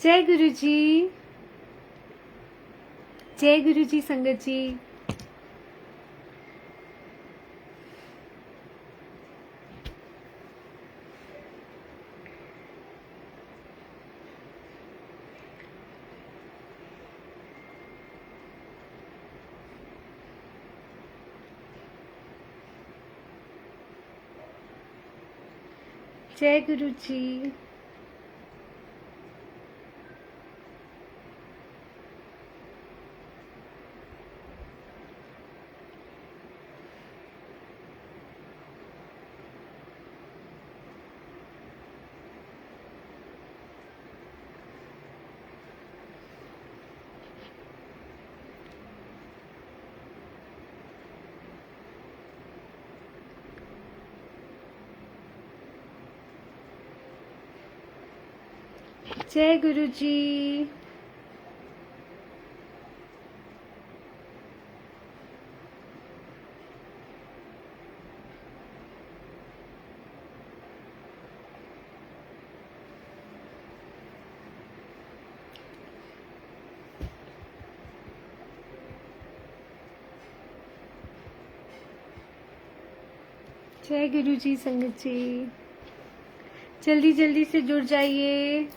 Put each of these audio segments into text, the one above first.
जय गुरु जी। जय गुरु जी संगत जी। जय गुरु जी। जय गुरु जी। जय गुरु जी संगत जी, जल्दी जल्दी से जुड़ जाइए।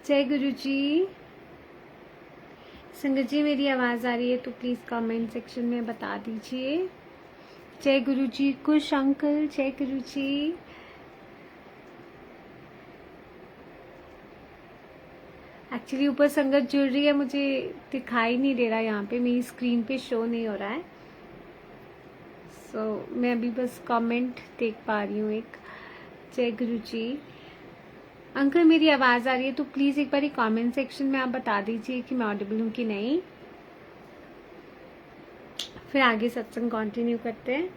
जय गुरु जी। संगत जी मेरी आवाज आ रही है तो प्लीज कमेंट सेक्शन में बता दीजिए। जय गुरु जी। कुश अंकल जय गुरु जी। एक्चुअली ऊपर संगत जुड़ रही है, मुझे दिखाई नहीं दे रहा, यहाँ पे मेरी स्क्रीन पे शो नहीं हो रहा है। मैं अभी बस कमेंट देख पा रही हूँ एक। जय गुरु जी। अंकल मेरी आवाज आ रही है तो प्लीज एक बार कमेंट सेक्शन में आप बता दीजिए कि मैं ऑडिबल हूँ कि नहीं, फिर आगे सत्संग कंटिन्यू करते हैं।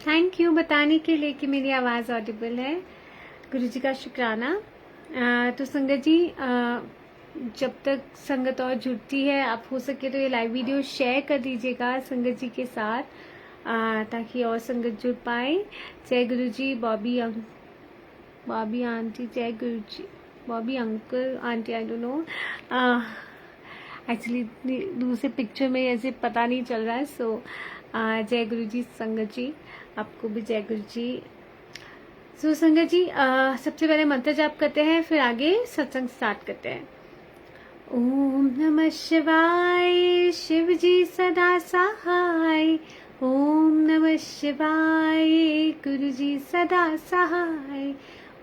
थैंक यू बताने के लिए कि मेरी आवाज़ ऑडिबल है। गुरु जी का शुक्राना। तो संगत जी, जब तक संगत और जुड़ती है, आप हो सके तो ये लाइव वीडियो शेयर कर दीजिएगा संगत जी के साथ, ताकि और संगत जुड़ पाए। जय गुरु जी। बॉबी आंटी जय Guru ji. Bobby uncle aunty I don't know, actually दूसरे पिक्चर में ऐसे पता नहीं चल रहा है। जय गुरु जी संगत जी, आपको भी जय गुरु जी। संगत जी, सबसे पहले मंत्र जाप करते हैं, फिर आगे सत्संग स्टार्ट करते हैं। ओम नमः शिवाय। शिव जी सदा सहाय। ओम नमः शिवाय। गुरु जी सदा सहाय।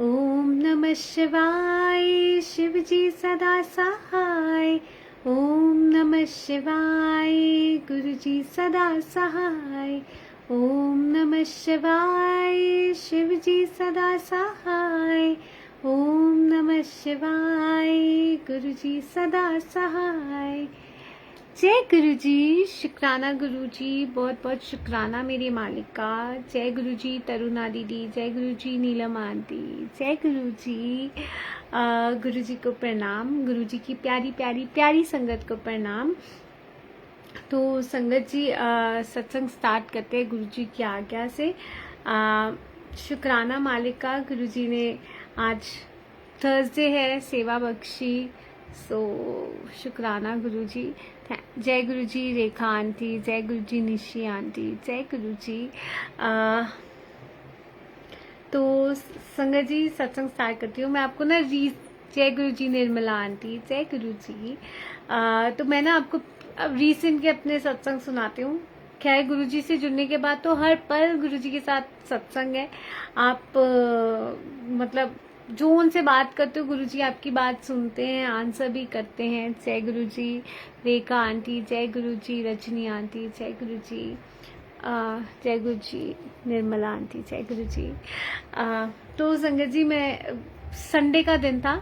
ओम नमः शिवाय। शिव जी सदा सहाय। ओम नमः शिवाय। गुरु जी सदा सहाय। ओम नमः शिवाय। शिव जी सदा सहाय। ओम नमः शिवाय। गुरु जी सदा सहाय। जय गुरु जी। शुक्राना गुरु जी, बहुत बहुत शुक्राना मेरी मालिका। जय गुरु जी तरुणा दीदी। जय गुरु जी नीलम आंटी। जय गुरु जी। गुरु जी को प्रणाम। गुरु जी की प्यारी प्यारी प्यारी संगत को प्रणाम। तो संगत जी, सत्संग स्टार्ट करते हैं गुरु जी की आज्ञा से। शुक्राना मालिका, गुरु जी ने आज थर्सडे है, सेवा बख्शी। शुक्राना गुरु जी। जय गुरु जी रेखा आंटी। जय गुरु जी निशी आंटी। जय गुरु जी। तो संगत जी सत्संग स्टार्ट करती हूँ। मैं आपको ना जय गुरु जी निर्मला आंटी। जय गुरु जी। तो मैं ना आपको अब रीसेंट के अपने सत्संग सुनाती हूँ। खैर गुरु जी से जुड़ने के बाद तो हर पल गुरु जी के साथ सत्संग है। आप मतलब जो उनसे बात करते हो, गुरु जी आपकी बात सुनते हैं, आंसर भी करते हैं। जय गुरु जी रेखा आंटी। जय गुरु जी रजनी आंटी। जय गुरु जी। जय गुरु जी निर्मला आंटी। जय गुरु जी। तो संगत जी, मैं संडे का दिन था,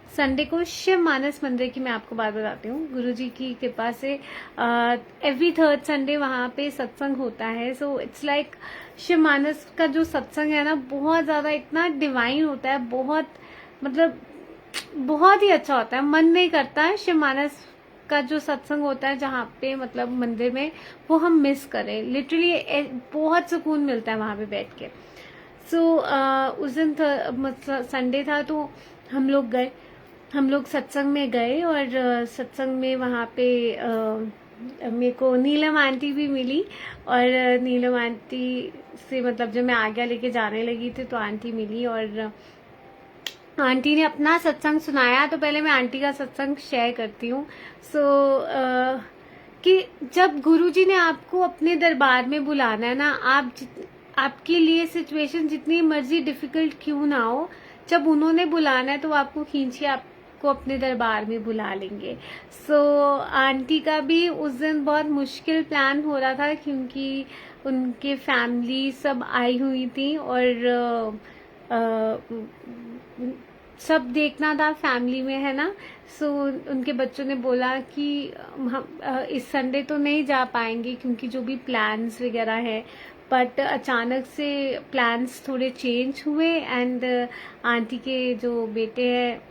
संडे को शिव मानस मंदिर की मैं आपको बात बताती हूँ। गुरुजी की कृपा से एवरी थर्ड संडे वहाँ पे सत्संग होता है। सो इट्स लाइक शिव मानस का जो सत्संग है ना, बहुत ज़्यादा इतना डिवाइन होता है, बहुत मतलब बहुत ही अच्छा होता है। मन नहीं करता है शिव मानस का जो सत्संग होता है जहाँ पे मतलब मंदिर में, वो हम मिस करें। लिटरली बहुत सुकून मिलता है वहाँ पे बैठ के। सो उस दिन मतलब संडे था तो हम लोग सत्संग में गए और सत्संग में वहाँ पे मेरे को नीलम आंटी भी मिली। और नीलम आंटी से मतलब जब मैं आगे लेके जाने लगी थी तो आंटी मिली और आंटी ने अपना सत्संग सुनाया। तो पहले मैं आंटी का सत्संग शेयर करती हूँ। कि जब गुरुजी ने आपको अपने दरबार में बुलाना है ना, आपके लिए सिचुएशन जितनी मर्जी डिफिकल्ट क्यों ना हो, जब उन्होंने बुलाना है तो आपको खींचिए, आपको अपने दरबार में बुला लेंगे। आंटी का भी उस दिन बहुत मुश्किल प्लान हो रहा था क्योंकि उनके फैमिली सब आई हुई थी और सब देखना था फैमिली में, है ना। उनके बच्चों ने बोला कि हम इस संडे तो नहीं जा पाएंगे क्योंकि जो भी प्लान्स वगैरह है, बट अचानक से प्लान्स थोड़े चेंज हुए एंड आंटी के जो बेटे हैं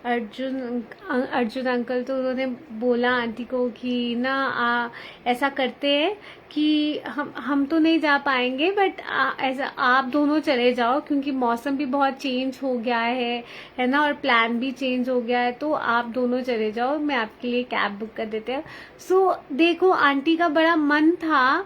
अर्जुन अंकल, तो उन्होंने बोला आंटी को कि ना ऐसा करते हैं कि हम तो नहीं जा पाएंगे, बट ऐसा आप दोनों चले जाओ क्योंकि मौसम भी बहुत चेंज हो गया है ना, और प्लान भी चेंज हो गया है, तो आप दोनों चले जाओ, मैं आपके लिए कैब बुक कर देते हैं। देखो आंटी का बड़ा मन था,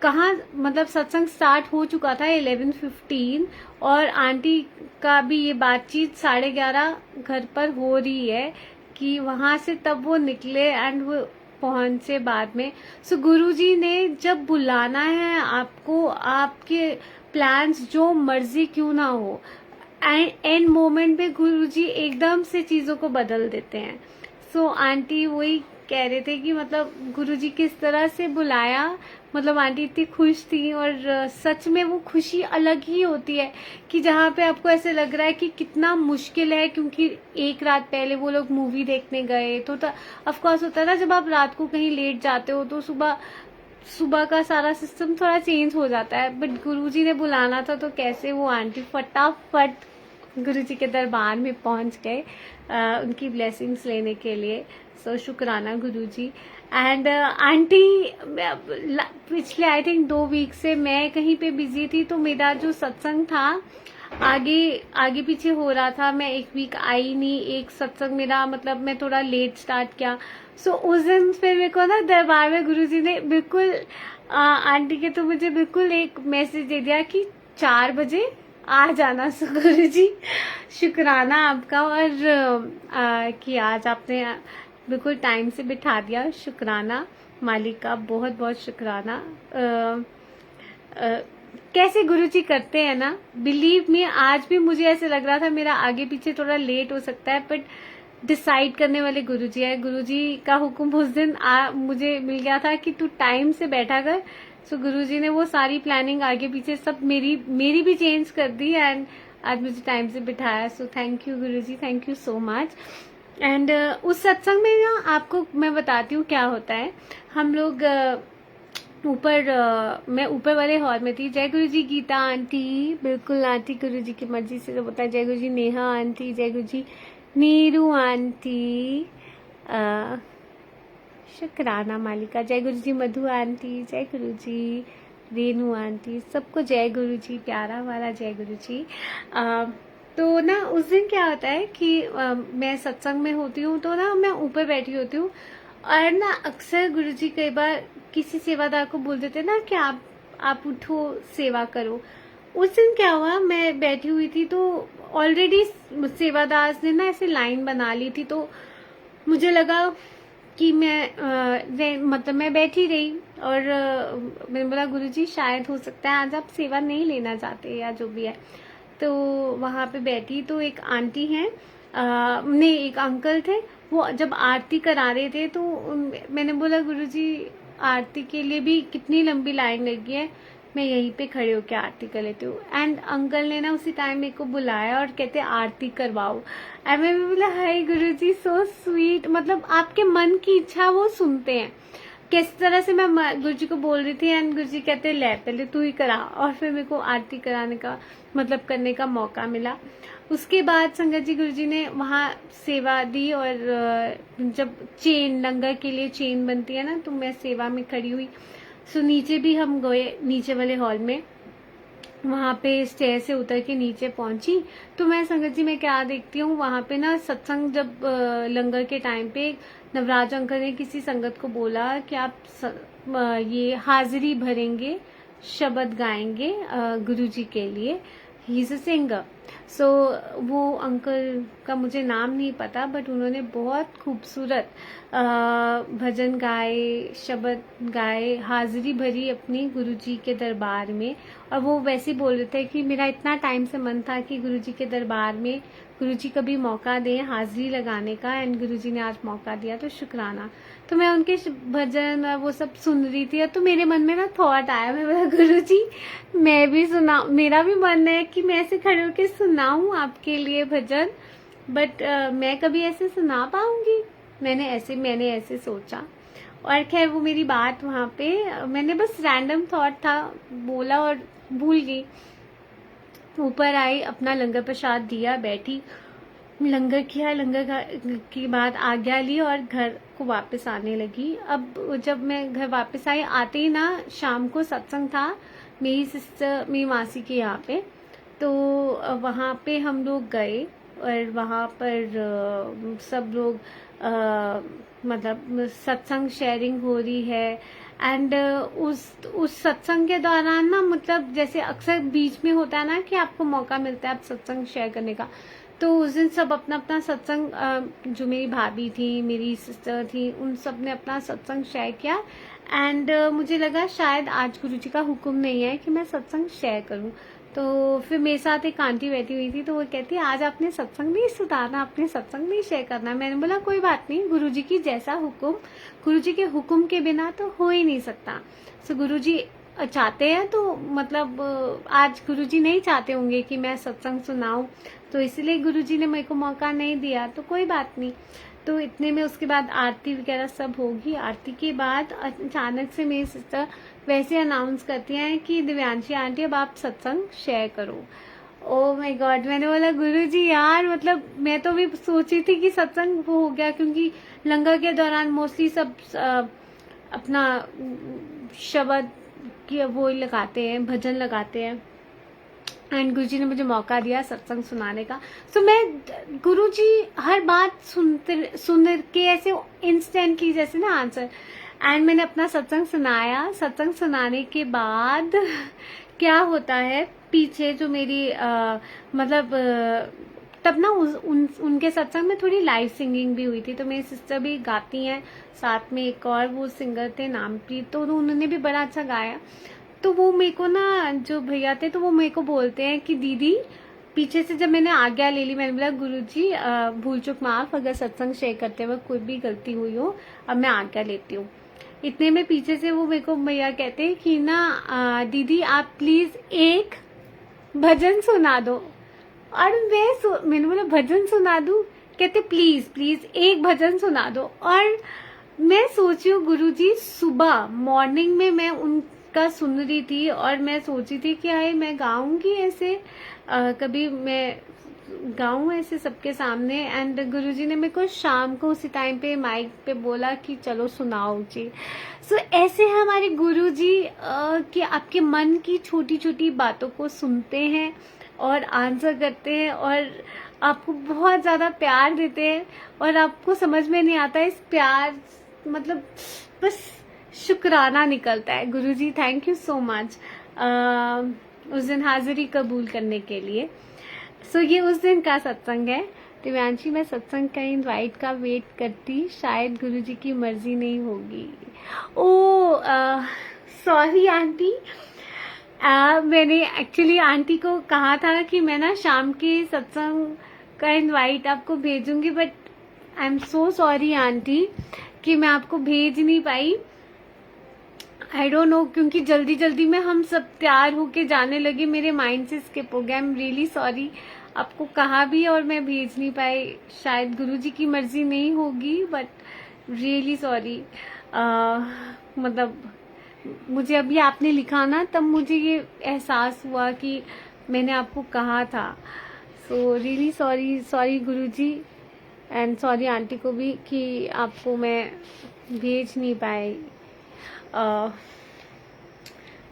कहाँ मतलब सत्संग स्टार्ट हो चुका था 11:15 और आंटी का भी ये बातचीत 11:30 घर पर हो रही है कि वहां से तब वो निकले एंड वो पहुंचे बाद में। गुरुजी ने जब बुलाना है आपको, आपके प्लान्स जो मर्जी क्यों ना हो, एंड मोमेंट पे गुरुजी एकदम से चीजों को बदल देते हैं। आंटी वही कह रहे थे कि मतलब गुरुजी किस तरह से बुलाया, मतलब आंटी इतनी खुश थी और सच में वो खुशी अलग ही होती है कि जहाँ पे आपको ऐसे लग रहा है कि कितना मुश्किल है, क्योंकि एक रात पहले वो लोग मूवी देखने गए तो ऑफ कोर्स होता है ना, जब आप रात को कहीं लेट जाते हो तो सुबह का सारा सिस्टम थोड़ा चेंज हो जाता है। बट गुरुजी ने बुलाना था तो कैसे वो आंटी फटाफट गुरुजी के दरबार में पहुंच गए उनकी ब्लेसिंग्स लेने के लिए। शुक्राना गुरुजी। एंड आंटी पिछले आई थिंक 2 वीक से मैं कहीं पे बिजी थी, तो मेरा जो सत्संग था आगे पीछे हो रहा था। मैं 1 वीक आई नहीं, एक सत्संग मेरा मतलब मैं थोड़ा लेट स्टार्ट किया। उस दिन फिर मेरे को ना दरबार में गुरुजी ने बिल्कुल आंटी के तो मुझे बिल्कुल एक मैसेज दे दिया कि 4 बजे आ जाना। गुरुजी शुक्राना आपका, और कि आज आपने बिल्कुल टाइम से बिठा दिया। शुक्राना मालिक का, बहुत बहुत शुक्राना। कैसे गुरुजी करते हैं ना, बिलीव मी, आज भी मुझे ऐसे लग रहा था मेरा आगे पीछे थोड़ा लेट हो सकता है, बट डिसाइड करने वाले गुरुजी है। गुरुजी का हुक्म उस दिन मुझे मिल गया था कि तू टाइम से बैठा कर। गुरुजी ने वो सारी प्लानिंग आगे पीछे सब मेरी भी चेंज कर दी एंड आज मुझे टाइम से बिठाया। Thank you Guruji, thank you so much. And उस सत्संग में ना आपको मैं बताती हूँ क्या होता है। हम लोग मैं ऊपर वाले हॉल में थी। जय गुरुजी गीता आंटी, बिल्कुल आंटी गुरुजी की मर्जी से जो होता है। जय गुरुजी नेहा आंटी, जय गुरुजी नीरू आंटी, शुक्राना मालिका, जय गुरुजी मधु आंटी, जय गुरुजी रेनू आंटी, सबको जय गुरुजी, प्यारा वाला जय गुरुजी। तो ना उस दिन क्या होता है कि मैं सत्संग में होती हूँ तो ना मैं ऊपर बैठी होती हूँ और ना अक्सर गुरुजी कई बार किसी सेवादार को बोल देते ना कि आप उठो सेवा करो। उस दिन क्या हुआ, मैं बैठी हुई थी तो ऑलरेडी सेवादार ने ना ऐसे लाइन बना ली थी, तो मुझे लगा कि मतलब मैं बैठी रही और मैंने बोला गुरुजी शायद हो सकता है आज आप सेवा नहीं लेना चाहते या जो भी है। तो वहाँ पे बैठी तो एक आंटी हैं, नहीं एक अंकल थे, वो जब आरती करा रहे थे तो मैंने बोला गुरुजी आरती के लिए भी कितनी लंबी लाइन लगी है। मैं यहीं पे खड़े होकर आरती कर लेती हूँ। एंड अंकल ने ना उसी टाइम मेरे को बुलाया और कहते आरती करवाओ। एंड मैं भी बोला हाय गुरुजी सो स्वीट, मतलब आपके मन की इच्छा वो सुनते हैं। किस तरह से मैं गुरुजी को बोल रही थी एंड गुरुजी कहते ले पहले तू ही करा, और फिर मेरे को आरती कराने का मतलब करने का मौका मिला। उसके बाद संगत जी गुरुजी ने वहाँ सेवा दी, और जब चेन लंगर के लिए चेन बनती है ना, तो मैं सेवा में खड़ी हुई। सो नीचे भी हम गए, नीचे वाले हॉल में, वहाँ पे स्टेयर से उतर के नीचे पहुंची। तो मैं संगत जी मैं क्या देखती हूँ, वहाँ पे ना सत्संग जब लंगर के टाइम पे नवराज अंकल ने किसी संगत को बोला कि आप ये हाजिरी भरेंगे, शब्द गाएंगे गुरुजी के लिए, ही इज अ सिंगर। सो वो अंकल का मुझे नाम नहीं पता, बट उन्होंने बहुत खूबसूरत भजन गाए, शब्द गाए, हाजिरी भरी अपनी गुरुजी के दरबार में। और वो वैसे बोल रहे थे कि मेरा इतना टाइम से मन था कि गुरुजी के दरबार में गुरुजी कभी मौका दें हाजिरी लगाने का, एंड गुरुजी ने आज मौका दिया, तो शुक्राना। तो मैं उनके भजन और वो सब सुन रही थी, तो मेरे मन में ना थॉट आया, मैं बोला गुरुजी मैं भी सुना, मेरा भी मन है कि मैं ऐसे खड़े होकर सुनाऊं आपके लिए भजन, बट मैं कभी ऐसे सुना पाऊंगी? मैंने ऐसे सोचा। और खैर वो मेरी बात वहाँ पे मैंने बस रैंडम थॉट था बोला और भूल गई। ऊपर आई, अपना लंगर प्रसाद दिया, बैठी, लंगर किया, लंगर की बाद आज्ञा ली और घर को वापस आने लगी। अब जब मैं घर वापस आई, आते ही ना शाम को सत्संग था मेरी सिस्टर, मेरी मासी के यहाँ पे, तो वहाँ पे हम लोग गए और वहाँ पर सब लोग मतलब सत्संग शेयरिंग हो रही है। एंड उस सत्संग के दौरान ना, मतलब जैसे अक्सर बीच में होता है ना कि आपको मौका मिलता है आप सत्संग शेयर करने का, तो उस दिन सब अपना अपना सत्संग, जो मेरी भाभी थी, मेरी सिस्टर थी, उन सब ने अपना सत्संग शेयर किया। एंड मुझे लगा शायद आज गुरुजी का हुक्म नहीं है कि मैं सत्संग शेयर करूं। तो फिर मेरे साथ एक आंटी बैठी हुई थी, तो वो कहती आज आपने सत्संग नहीं सुधारना, आपने सत्संग नहीं शेयर करना। मैंने बोला कोई बात नहीं, गुरुजी की जैसा हुक्म, गुरुजी के हुक्म के बिना तो हो ही नहीं सकता। सो गुरुजी चाहते हैं तो मतलब आज गुरुजी नहीं चाहते होंगे कि मैं सत्संग सुनाऊं, तो इसलिए गुरुजी ने मेरे को मौका नहीं दिया, तो कोई बात नहीं। तो इतने में उसके बाद आरती वगैरह सब होगी। आरती के बाद अचानक से मेरी सिस्टर वैसे अनाउंस करती हैं कि दिव्यांशी आंटी अब आप सत्संग शेयर करो। ओह माय गॉड, मैंने बोला गुरुजी यार, मतलब मैं तो भी सोची थी कि सत्संग वो हो गया, क्योंकि लंगर के दौरान मोस्टली सब अपना शब्द की वो लगाते हैं, भजन लगाते हैं, एंड गुरुजी ने मुझे मौका दिया सत्संग सुनाने का। सो मैं गुरुजी हर बात सुन के ऐसे इंस्टेंटली जैसे ना आंसर, एंड मैंने अपना सत्संग सुनाया। सत्संग सुनाने के बाद क्या होता है, पीछे जो मेरी मतलब तब ना उनके सत्संग में थोड़ी लाइव सिंगिंग भी हुई थी, तो मेरी सिस्टर भी गाती हैं, साथ में एक और वो सिंगर थे नामप्रीत, तो उन्होंने भी बड़ा अच्छा गाया। तो वो मेरे को ना जो भैया थे, तो वो मेरे को बोलते हैं कि दीदी, पीछे से जब मैंने आज्ञा ले ली, मैंने बोला गुरुजी भूल चूक माफ, अगर सत्संग शेयर करते वक्त कोई भी गलती हुई हो, अब मैं आज्ञा लेती हूँ। इतने में पीछे से वो मेरे को भैया कहते हैं कि ना दीदी आप प्लीज एक भजन सुना दो। और मैंने बोला भजन सुना दूं? कहते प्लीज प्लीज एक भजन सुना दो। और मैं सोची हूँ गुरुजी सुबह मॉर्निंग में मैं उनका सुन रही थी, और मैं सोची थी कि हाय मैं गाऊंगी ऐसे, कभी मैं गाऊं ऐसे सबके सामने। एंड गुरुजी ने मेरे को शाम को उसी टाइम पे माइक पे बोला कि चलो सुनाओ जी। सो ऐसे हमारे गुरुजी कि आपके मन की छोटी छोटी बातों को सुनते हैं और आंसर करते हैं, और आपको बहुत ज्यादा प्यार देते हैं, और आपको समझ में नहीं आता इस प्यार, मतलब बस शुक्राना निकलता है। गुरुजी थैंक यू सो मच उस दिन हाजिरी कबूल करने के लिए। सो ये उस दिन का सत्संग है। दिव्यांशी मैं सत्संग का इनवाइट का वेट करती, शायद गुरुजी की मर्जी नहीं होगी। ओ सॉरी आंटी, मैंने एक्चुअली आंटी को कहा था कि मैं ना शाम के सत्संग का इनवाइट आपको भेजूंगी, but I am so sorry aunty कि मैं आपको भेज नहीं पाई। आई डोंट नो, क्योंकि जल्दी जल्दी में हम सब तैयार होके जाने लगे, मेरे माइंड से स्किप हो गया। I am really sorry. आपको कहा भी और मैं भेज नहीं पाई, शायद गुरुजी की मर्जी नहीं होगी, बट रियली सॉरी। मतलब मुझे अभी आपने लिखा ना, तब मुझे ये एहसास हुआ कि मैंने आपको कहा था। So really sorry, sorry Guruji and sorry aunty को भी कि आपको मैं भेज नहीं पाई।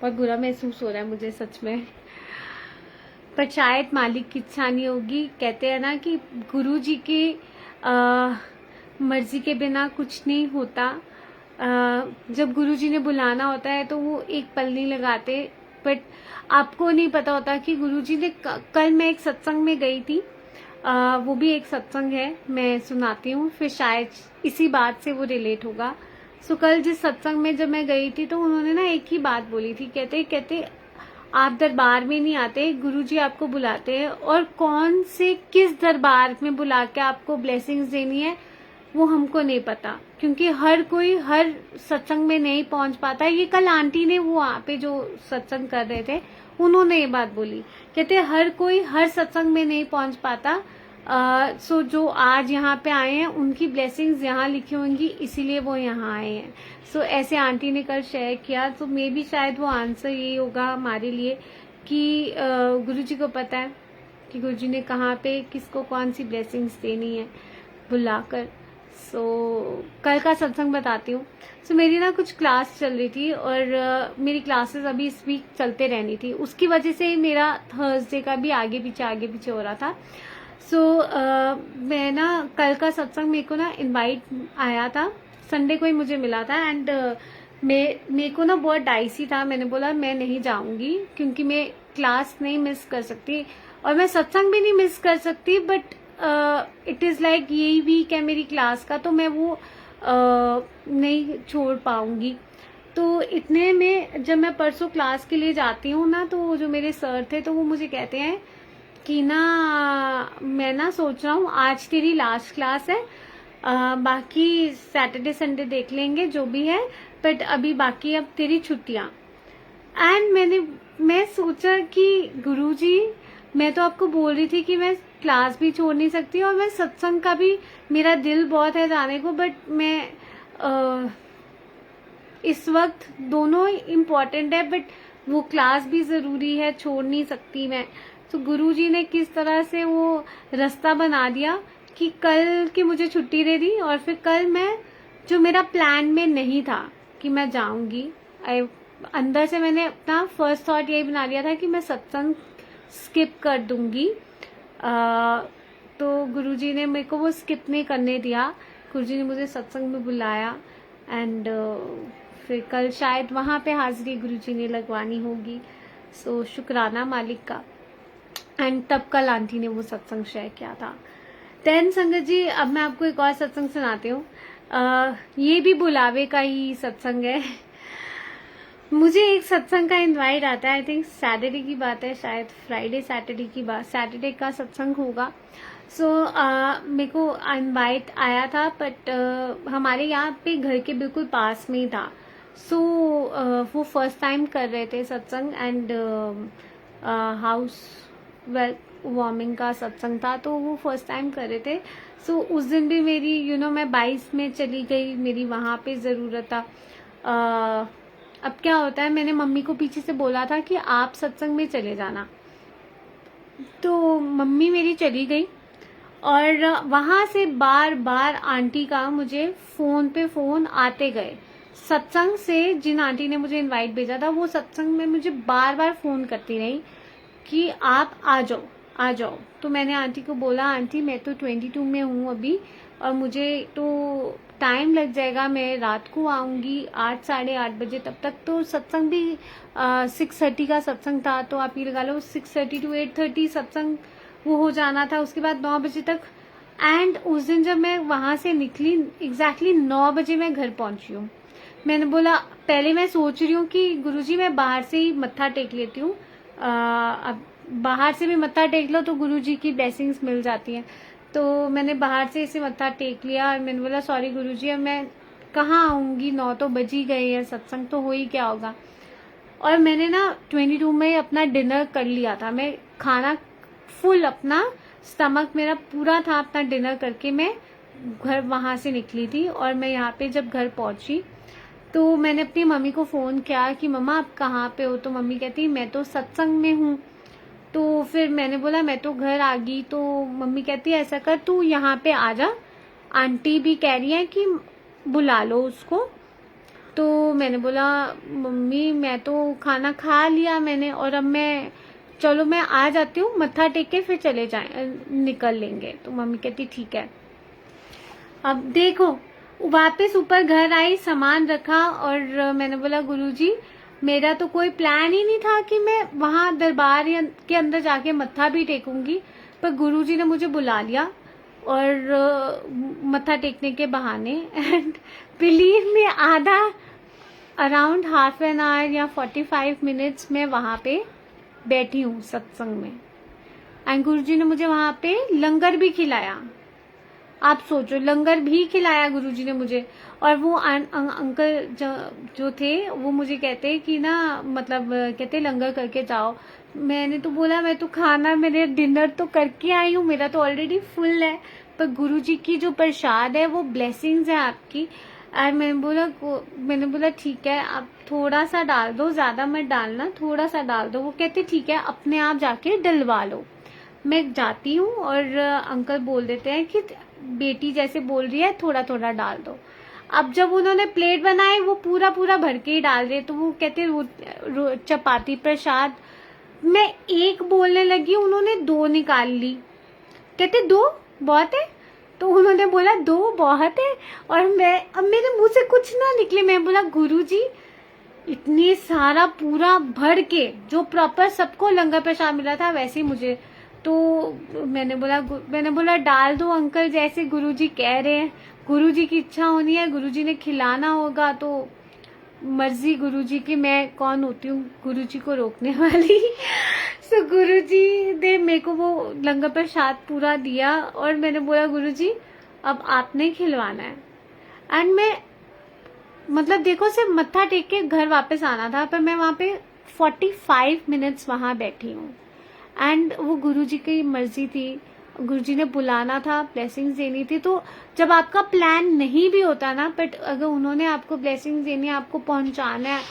बहुत बुरा महसूस हो रहा है मुझे सच में, पर शायद मालिक की इच्छा नहीं होगी। कहते हैं ना कि गुरु जी की मर्जी के बिना कुछ नहीं होता। जब गुरु जी ने बुलाना होता है तो वो एक पल नहीं लगाते, बट आपको नहीं पता होता कि गुरु जी ने कल मैं एक सत्संग में गई थी, वो भी एक सत्संग है, मैं सुनाती हूँ, फिर शायद इसी बात से वो रिलेट होगा। सो कल जिस सत्संग में जब मैं गई थी तो उन्होंने ना एक ही बात बोली थी, कहते आप दरबार में नहीं आते, गुरुजी आपको बुलाते हैं, और कौन से किस दरबार में बुला के आपको ब्लेसिंग्स देनी है वो हमको नहीं पता, क्योंकि हर कोई हर सत्संग में नहीं पहुंच पाता। ये कल आंटी ने वो वहाँ पे जो सत्संग कर रहे थे उन्होंने ये बात बोली, कहते हर कोई हर सत्संग में नहीं पहुंच पाता। सो जो आज यहाँ पे आए हैं उनकी ब्लेसिंग्स यहाँ लिखी होंगी, इसीलिए वो यहाँ आए हैं। सो ऐसे आंटी ने कल शेयर किया, तो मे भी शायद वो आंसर यही होगा हमारे लिए कि गुरुजी को पता है कि गुरुजी ने कहाँ पे किसको कौन सी ब्लेसिंग्स देनी है बुलाकर। सो कल का सत्संग बताती हूँ। सो मेरी ना कुछ क्लास चल रही थी और मेरी क्लासेस अभी इस वीक चलते रहनी थी, उसकी वजह से मेरा थर्सडे का भी आगे पीछे हो रहा था। सो मैं ना कल का सत्संग मेरे को ना इनवाइट आया था, संडे को ही मुझे मिला था, एंड मेरे को ना बहुत डाइसी था। मैंने बोला मैं नहीं जाऊंगी क्योंकि मैं क्लास नहीं मिस कर सकती और मैं सत्संग भी नहीं मिस कर सकती, बट इट इज़ लाइक यही वीक है मेरी क्लास का, तो मैं वो नहीं छोड़ पाऊंगी। तो इतने में जब मैं परसों क्लास के लिए जाती हूँ ना, तो जो मेरे सर थे तो वो मुझे कहते हैं कि ना मैं ना सोच रहा हूँ आज तेरी लास्ट क्लास है, बाकी सैटरडे संडे देख लेंगे जो भी है, बट अभी बाकी अब तेरी छुट्टियाँ। एंड मैं सोचा कि गुरुजी मैं तो आपको बोल रही थी कि मैं क्लास भी छोड़ नहीं सकती और मैं सत्संग का भी मेरा दिल बहुत है जाने को, बट मैं इस वक्त दोनों इम्पोर्टेंट है, बट वो क्लास भी ज़रूरी है, छोड़ नहीं सकती मैं। तो गुरुजी ने किस तरह से वो रास्ता बना दिया कि कल की मुझे छुट्टी दे दी, और फिर कल मैं जो मेरा प्लान में नहीं था कि मैं जाऊंगी, अंदर से मैंने अपना फर्स्ट थॉट यही बना लिया था कि मैं सत्संग स्किप कर दूंगी। तो गुरुजी ने मेरे को वो स्किप नहीं करने दिया, गुरुजी ने मुझे सत्संग में बुलाया, एंड फिर कल शायद वहाँ पे हाजिरी गुरुजी ने लगवानी होगी। सो शुक्राना मालिक का। एंड तब कल आंटी ने वो सत्संग शेयर किया था। देन संगत जी, अब मैं आपको एक और सत्संग सुनाती हूँ। ये भी बुलावे का ही सत्संग है। मुझे एक सत्संग का इनवाइट आता है, आई थिंक सैटरडे की बात है, शायद फ्राइडे सैटरडे की बात, सैटरडे का सत्संग होगा। सो मेरे को इनवाइट आया था, बट हमारे यहाँ पे घर के बिल्कुल पास में ही था। सो वो फर्स्ट टाइम कर रहे थे सत्संग, एंड हाउस वार्मिंग का सत्संग था, तो वो फर्स्ट टाइम कर रहे थे। सो उस दिन भी मेरी मैं 22 में चली गई, मेरी वहाँ पे ज़रूरत था। अब क्या होता है, मैंने मम्मी को पीछे से बोला था कि आप सत्संग में चले जाना, तो मम्मी मेरी चली गई, और वहाँ से बार बार आंटी का मुझे फ़ोन पे फ़ोन आते गए। सत्संग से जिन आंटी ने मुझे इनवाइट भेजा था, वो सत्संग में मुझे बार बार फ़ोन करती रही कि आप आ जाओ आ जाओ। तो मैंने आंटी को बोला, आंटी मैं तो 22 में हूँ अभी, और मुझे तो टाइम लग जाएगा, मैं रात को आऊँगी 8 साढ़े 8 बजे, तब तक तो सत्संग भी 6:30 का सत्संग था, तो आप ये लगा लो 6:30 to 8:30 सत्संग वो हो जाना था, उसके बाद 9 बजे तक। एंड उस दिन जब मैं वहाँ से निकली, एग्जैक्टली 9 बजे मैं घर पहुँची हूँ। मैंने बोला, पहले मैं सोच रही हूँ कि गुरुजी मैं बाहर से ही मत्था टेक लेती हूँ, अब बाहर से भी मत्था टेक लो तो गुरुजी की ब्लेसिंग्स मिल जाती हैं। तो मैंने बाहर से इसे मत्था टेक लिया और मैंने बोला, सॉरी गुरुजी, अब मैं कहाँ आऊँगी, 9 तो बज ही गए हैं, सत्संग तो हो ही क्या होगा। और मैंने ना 22 में अपना डिनर कर लिया था, मैं खाना फुल, अपना स्टमक मेरा पूरा था, अपना डिनर करके मैं घर वहाँ से निकली थी। और मैं यहाँ पे जब घर पहुँची तो मैंने अपनी मम्मी को फ़ोन किया कि मम्मा आप कहाँ पे हो, तो मम्मी कहती मैं तो सत्संग में हूँ। तो फिर मैंने बोला मैं तो घर आ गई। तो मम्मी कहती है ऐसा कर, तू यहाँ पे आ जा, आंटी भी कह रही है कि बुला लो उसको। तो मैंने बोला मम्मी मैं तो खाना खा लिया मैंने, और अब मैं, चलो मैं आ जाती हूँ, मत्था टेक के फिर चले जाए, निकल लेंगे। तो मम्मी कहती ठीक है। अब देखो वापस ऊपर घर आई, सामान रखा, और मैंने बोला गुरुजी मेरा तो कोई प्लान ही नहीं था कि मैं वहाँ दरबार के अंदर जाके मत्था भी टेकूंगी, पर गुरुजी ने मुझे बुला लिया और मत्था टेकने के बहाने। एंड बिलीव मी, आधा अराउंड हाफ एन आवर या 45 मिनट्स में वहाँ पे बैठी हूँ सत्संग में। एंड गुरुजी ने मुझे वहाँ पे लंगर भी खिलाया। आप सोचो, लंगर भी खिलाया गुरुजी ने मुझे। और वो अंकल जो थे वो मुझे कहते कि ना, मतलब कहते लंगर करके जाओ। मैंने तो बोला मैं तो खाना, मैंने डिनर तो करके आई हूँ, मेरा तो ऑलरेडी फुल है, पर गुरुजी की जो प्रसाद है वो ब्लेसिंग्स है आपकी। और मैंने बोला ठीक है, आप थोड़ा सा डाल दो, ज्यादा मत डालना, थोड़ा सा डाल दो। वो कहते ठीक है, अपने आप जाके डलवा लो। मैं जाती हूँ और अंकल बोल देते हैं कि बेटी जैसे बोल रही है, थोड़ा थोड़ा डाल दो। अब जब उन्होंने प्लेट बनाई वो पूरा पूरा भर के ही डाल रहे, तो वो कहते चपाती प्रसाद। मैं एक बोलने लगी, उन्होंने 2 निकाल ली, कहते 2 बहुत है। तो उन्होंने बोला 2 बहुत है, और अब मेरे मुंह से कुछ ना निकले। मैं बोला गुरुजी इतनी सारा पूरा भर के, जो प्रॉपर सबको लंगर प्रसाद मिला था वैसे ही मुझे। तो मैंने बोला डाल दो अंकल, जैसे गुरुजी कह रहे हैं, गुरुजी की इच्छा होनी है, गुरुजी ने खिलाना होगा तो मर्जी गुरुजी की, मैं कौन होती हूँ गुरुजी को रोकने वाली। सो गुरुजी ने मेरे को वो लंगर प्रसाद पूरा दिया, और मैंने बोला गुरुजी अब आपने खिलवाना है। एंड मैं, मतलब देखो, सिर्फ मत्था टेक के घर वापस आना था, पर मैं वहाँ पे 45 मिनट्स वहाँ बैठी हूँ। एंड वो गुरुजी की मर्जी थी, गुरुजी ने बुलाना था, ब्लेसिंग्स देनी थी। तो जब आपका प्लान नहीं भी होता ना, बट अगर उन्होंने आपको ब्लेसिंग्स देनी है, आपको पहुंचाना है,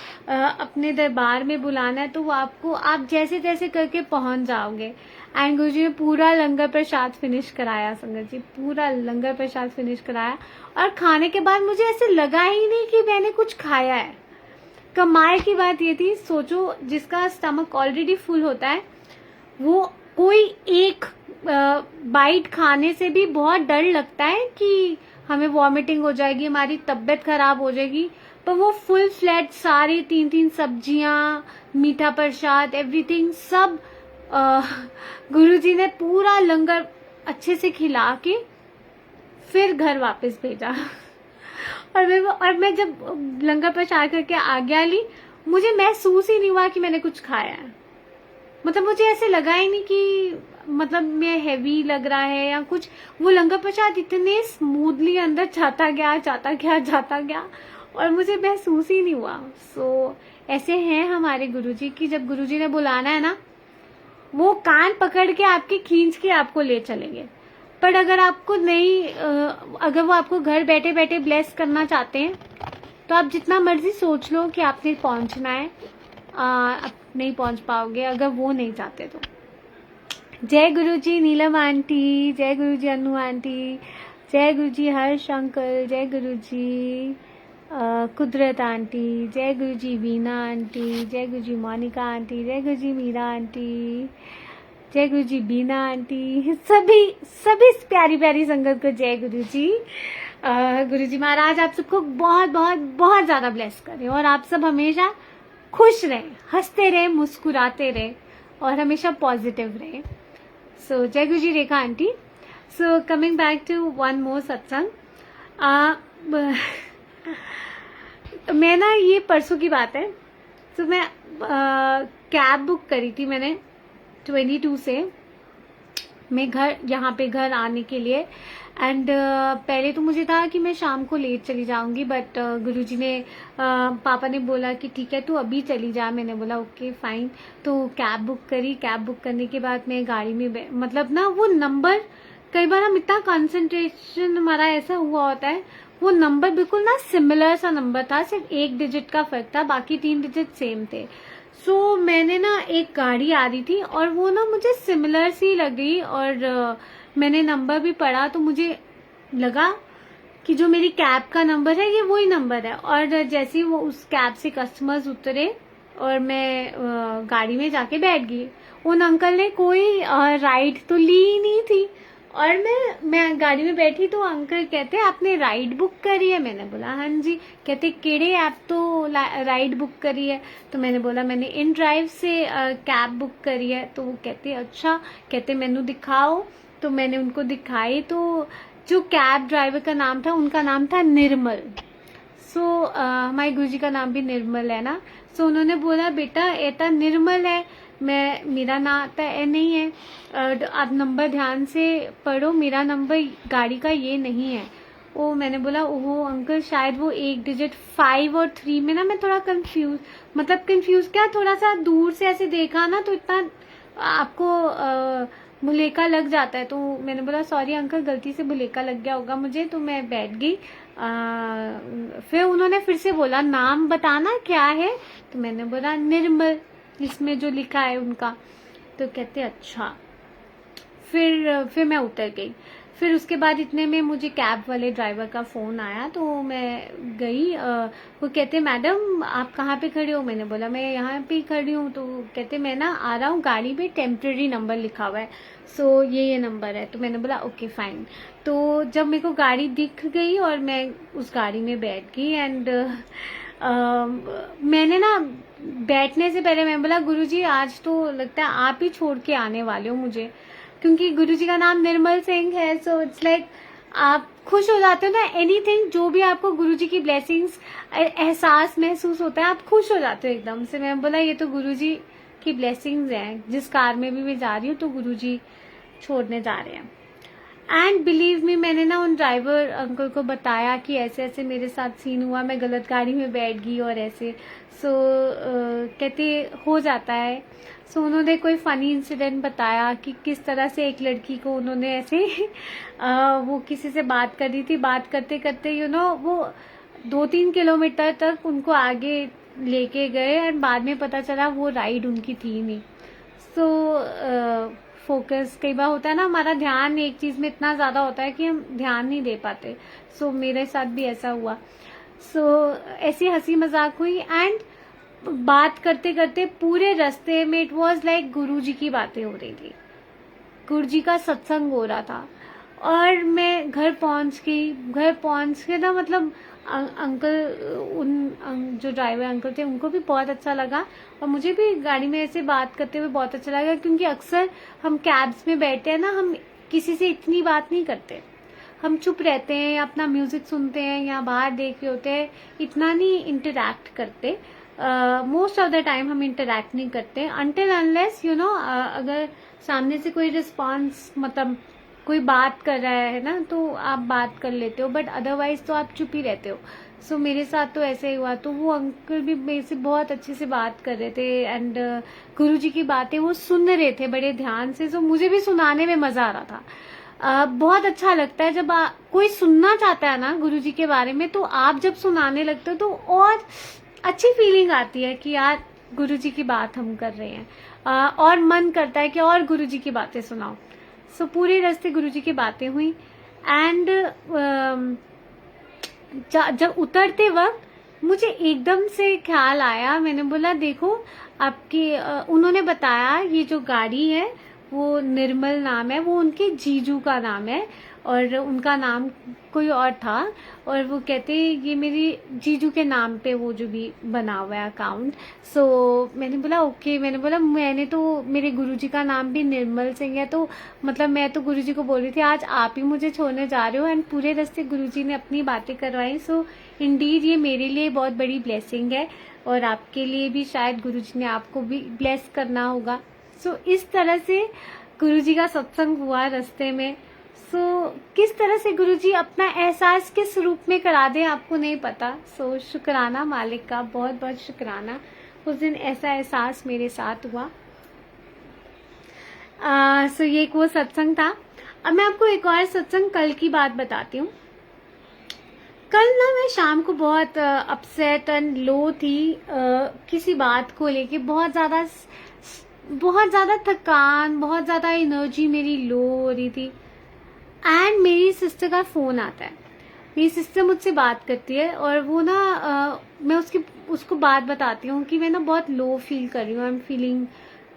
अपने दरबार में बुलाना है, तो वो आप जैसे तैसे करके पहुंच जाओगे। एंड गुरुजी ने पूरा लंगर प्रसाद फिनिश कराया, संगत जी पूरा लंगर प्रसाद फिनिश कराया। और खाने के बाद मुझे ऐसे लगा ही नहीं कि मैंने कुछ खाया है। कमाल की बात ये थी, सोचो जिसका स्टमक ऑलरेडी फुल होता है, वो कोई एक बाइट खाने से भी बहुत डर लगता है कि हमें वॉमिटिंग हो जाएगी, हमारी तबीयत खराब हो जाएगी, पर वो फुल फ्लैट सारी 3-3 सब्जियां, मीठा प्रसाद, एवरीथिंग सब गुरुजी ने पूरा लंगर अच्छे से खिला के फिर घर वापस भेजा। और मैं जब लंगर प्रसाद करके आज्ञा ली, मुझे महसूस ही नहीं हुआ कि मैंने कुछ खाया है। मतलब मुझे ऐसे लगा ही नहीं कि मतलब मैं हैवी लग रहा है या कुछ। वो लंगर प्रसाद इतने स्मूथली अंदर जाता गया और मुझे महसूस ही नहीं हुआ। सो ऐसे हैं हमारे गुरुजी की, जब गुरुजी ने बुलाना है ना, वो कान पकड़ के आपके खींच के आपको ले चलेंगे। पर अगर आपको नहीं, अगर वो आपको घर बैठे बैठे ब्लेस करना चाहते हैं, तो आप जितना मर्जी सोच लो कि आपने पहुंचना है, आप नहीं पहुंच पाओगे अगर वो नहीं चाहते तो। जय गुरुजी नीलम आंटी, जय गुरुजी अनु आंटी, जय गुरुजी हर्ष अंकल, जय गुरुजी कुदरत आंटी, जय गुरुजी वीना आंटी, जय गुरुजी मोनिका आंटी, जय गुरुजी मीरा आंटी, जय गुरुजी बीना आंटी, सभी प्यारी प्यारी संगत को जय गुरुजी। गुरुजी महाराज आप सबको बहुत बहुत बहुत ज्यादा ब्लेस करें, और आप सब हमेशा खुश रहें, हंसते रहें, मुस्कुराते रहें, और हमेशा पॉजिटिव रहें। सो जय Guruji Rekha aunty. So coming back to one more satsang, मैं ना, ये परसों की बात है, तो मैं कैब बुक करी थी मैंने 22 से। मैं घर यहाँ पे घर आने के लिए। एंड पहले तो मुझे था कि मैं शाम को लेट चली जाऊंगी, बट गुरुजी ने पापा ने बोला कि ठीक है तू अभी चली जा। मैंने बोला ओके फाइन। तो कैब बुक करी। कैब बुक करने के बाद मैं गाड़ी में मतलब ना वो नंबर, कई बार हम इतना कंसंट्रेशन हमारा ऐसा हुआ होता है, वो नंबर बिल्कुल ना सिमिलर सा नंबर था, सिर्फ 1 डिजिट का फर्क था, बाकी 3 डिजिट सेम थे। सो मैंने ना एक गाड़ी आ रही थी और वो ना मुझे सिमिलर सी लगी, और मैंने नंबर भी पढ़ा तो मुझे लगा कि जो मेरी कैब का नंबर है ये वही नंबर है। और जैसे ही वो उस कैब से कस्टमर्स उतरे और मैं गाड़ी में जाके बैठ गई, उन अंकल ने कोई राइड तो ली ही नहीं थी। और मैं गाड़ी में बैठी तो अंकल कहते आपने राइड बुक करी है? मैंने बोला हाँ जी। कहते केड़े ऐप तो राइड बुक करी है? तो मैंने बोला मैंने इन ड्राइव से कैब बुक करी है। तो वो कहते अच्छा, कहते मैनू दिखाओ। तो मैंने उनको दिखाई, तो जो कैब ड्राइवर का नाम था उनका नाम था निर्मल। सो हमारे गुरुजी का नाम भी निर्मल है ना। सो उन्होंने बोला बेटा एता निर्मल है, मेरा नाम तो नहीं है, आप नंबर ध्यान से पढ़ो, मेरा नंबर गाड़ी का ये नहीं है। ओ मैंने बोला ओहो अंकल शायद वो 1 डिजिट 5 और 3 में ना मैं थोड़ा कंफ्यूज, मतलब कंफ्यूज क्या, थोड़ा सा दूर से ऐसे देखा ना तो इतना आपको भुलेखा लग जाता है। तो मैंने बोला सॉरी अंकल गलती से भुलेखा लग गया होगा मुझे। तो मैं बैठ गई। फिर उन्होंने फिर से बोला नाम बताना क्या है? तो मैंने बोला निर्मल, इसमें जो लिखा है उनका। तो कहते अच्छा। फिर मैं उतर गई। फिर उसके बाद इतने में मुझे कैब वाले ड्राइवर का फ़ोन आया, तो मैं गई। वो कहते मैडम आप कहाँ पे खड़े हो? मैंने बोला मैं यहाँ पे खड़ी हूँ। तो कहते मैं ना आ रहा हूँ, गाड़ी पे टेम्प्रेरी नंबर लिखा हुआ है, सो ये नंबर है। तो मैंने बोला ओके फाइन। तो जब मेरे को गाड़ी दिख गई और मैं उस गाड़ी में बैठ गई, एंड मैंने ना बैठने से पहले मैं बोला गुरुजी आज तो लगता है आप ही छोड़ के आने वाले हो मुझे, क्योंकि गुरुजी का नाम निर्मल सिंह है। सो इट्स लाइक आप खुश हो जाते हो ना, एनीथिंग जो भी आपको गुरुजी की ब्लेसिंग्स एहसास महसूस होता है, आप खुश हो जाते हो एकदम से। मैं बोला ये तो गुरुजी की ब्लेसिंग्स हैं, जिस कार में भी मैं जा रही हूँ तो गुरुजी छोड़ने जा रहे हैं। एंड बिलीव मी, मैंने ना उन ड्राइवर अंकल को बताया कि ऐसे ऐसे मेरे साथ सीन हुआ, मैं गलत गाड़ी में बैठ गई और ऐसे। सो कहते हो जाता है। सो उन्होंने कोई फ़नी इंसिडेंट बताया कि किस तरह से एक लड़की को उन्होंने ऐसे वो किसी से बात कर रही थी, बात करते करते वो 2-3 किलोमीटर तक उनको आगे लेके गए, एंड बाद में पता चला वो राइड उनकी थी नहीं। सो फोकस कई बार होता है ना, हमारा ध्यान एक चीज़ में इतना ज़्यादा होता है कि हम ध्यान नहीं दे पाते। सो मेरे साथ भी ऐसा हुआ। सो ऐसी हंसी मजाक हुई, एंड बात करते करते पूरे रास्ते में इट वाज लाइक गुरुजी की बातें हो रही थी, गुरुजी का सत्संग हो रहा था। और मैं घर पहुंच गई। घर पहुंच के ना मतलब अंकल जो ड्राइवर अंकल थे उनको भी बहुत अच्छा लगा, और मुझे भी गाड़ी में ऐसे बात करते हुए बहुत अच्छा लगा, क्योंकि अक्सर हम कैब्स में बैठते हैं ना, हम किसी से इतनी बात नहीं करते, हम चुप रहते हैं या अपना म्यूजिक सुनते हैं या बाहर देख रहे होते हैं, इतना नहीं इंटरैक्ट करते। मोस्ट ऑफ द टाइम हम इंटरैक्ट नहीं करते अनटिल अनलेस अगर सामने से कोई रिस्पॉन्स, मतलब कोई बात कर रहा है ना, तो आप बात कर लेते हो, बट अदरवाइज तो आप चुप ही रहते हो। सो मेरे साथ तो ऐसे ही हुआ। तो वो अंकल भी मेरे से बहुत अच्छे से बात कर रहे थे, एंड गुरुजी की बातें वो सुन रहे थे बड़े ध्यान से। सो मुझे भी सुनाने में मजा आ रहा था। बहुत अच्छा लगता है जब कोई सुनना चाहता है ना गुरुजी के बारे में, तो आप जब सुनाने लगते हो तो और अच्छी फीलिंग आती है कि यार गुरुजी की बात हम कर रहे हैं, और मन करता है कि और गुरुजी की बातें सुनाओ। सो पूरे रास्ते गुरुजी की बातें हुई, एंड जब उतरते वक्त मुझे एकदम से ख्याल आया। मैंने बोला देखो आपकी उन्होंने बताया ये जो गाड़ी है वो निर्मल नाम है, वो उनके जीजू का नाम है, और उनका नाम कोई और था, और वो कहते ये मेरी जीजू के नाम पे वो जो भी बना हुआ है अकाउंट। सो मैंने बोला ओके। मैंने बोला मैंने तो मेरे गुरुजी का नाम भी निर्मल सिंह है, तो मतलब मैं तो गुरुजी को बोल रही थी आज आप ही मुझे छोड़ने जा रहे हो, एंड पूरे रास्ते गुरुजी ने अपनी बातें करवाई। सो इंडीड ये मेरे लिए बहुत बड़ी ब्लेसिंग है, और आपके लिए भी शायद गुरुजी ने आपको भी ब्लेस करना होगा। सो इस तरह से गुरुजी का सत्संग हुआ रास्ते में। सो किस तरह से गुरुजी अपना एहसास किस रूप में करा दे आपको नहीं पता। सो शुक्राना मालिक का, बहुत बहुत शुक्राना। उस दिन ऐसा एहसास मेरे साथ हुआ। सो ये एक वो सत्संग था। अब मैं आपको एक और सत्संग कल की बात बताती हूँ। कल ना मैं शाम को बहुत अपसेट एंड लो थी किसी बात को लेके। बहुत ज़्यादा थकान, बहुत ज़्यादा एनर्जी मेरी लो हो रही थी। एंड मेरी सिस्टर का फ़ोन आता है। मेरी सिस्टर मुझसे बात करती है और वो ना मैं उसको बात बताती हूँ कि मैं ना बहुत लो फील कर रही हूँ। आई एम फीलिंग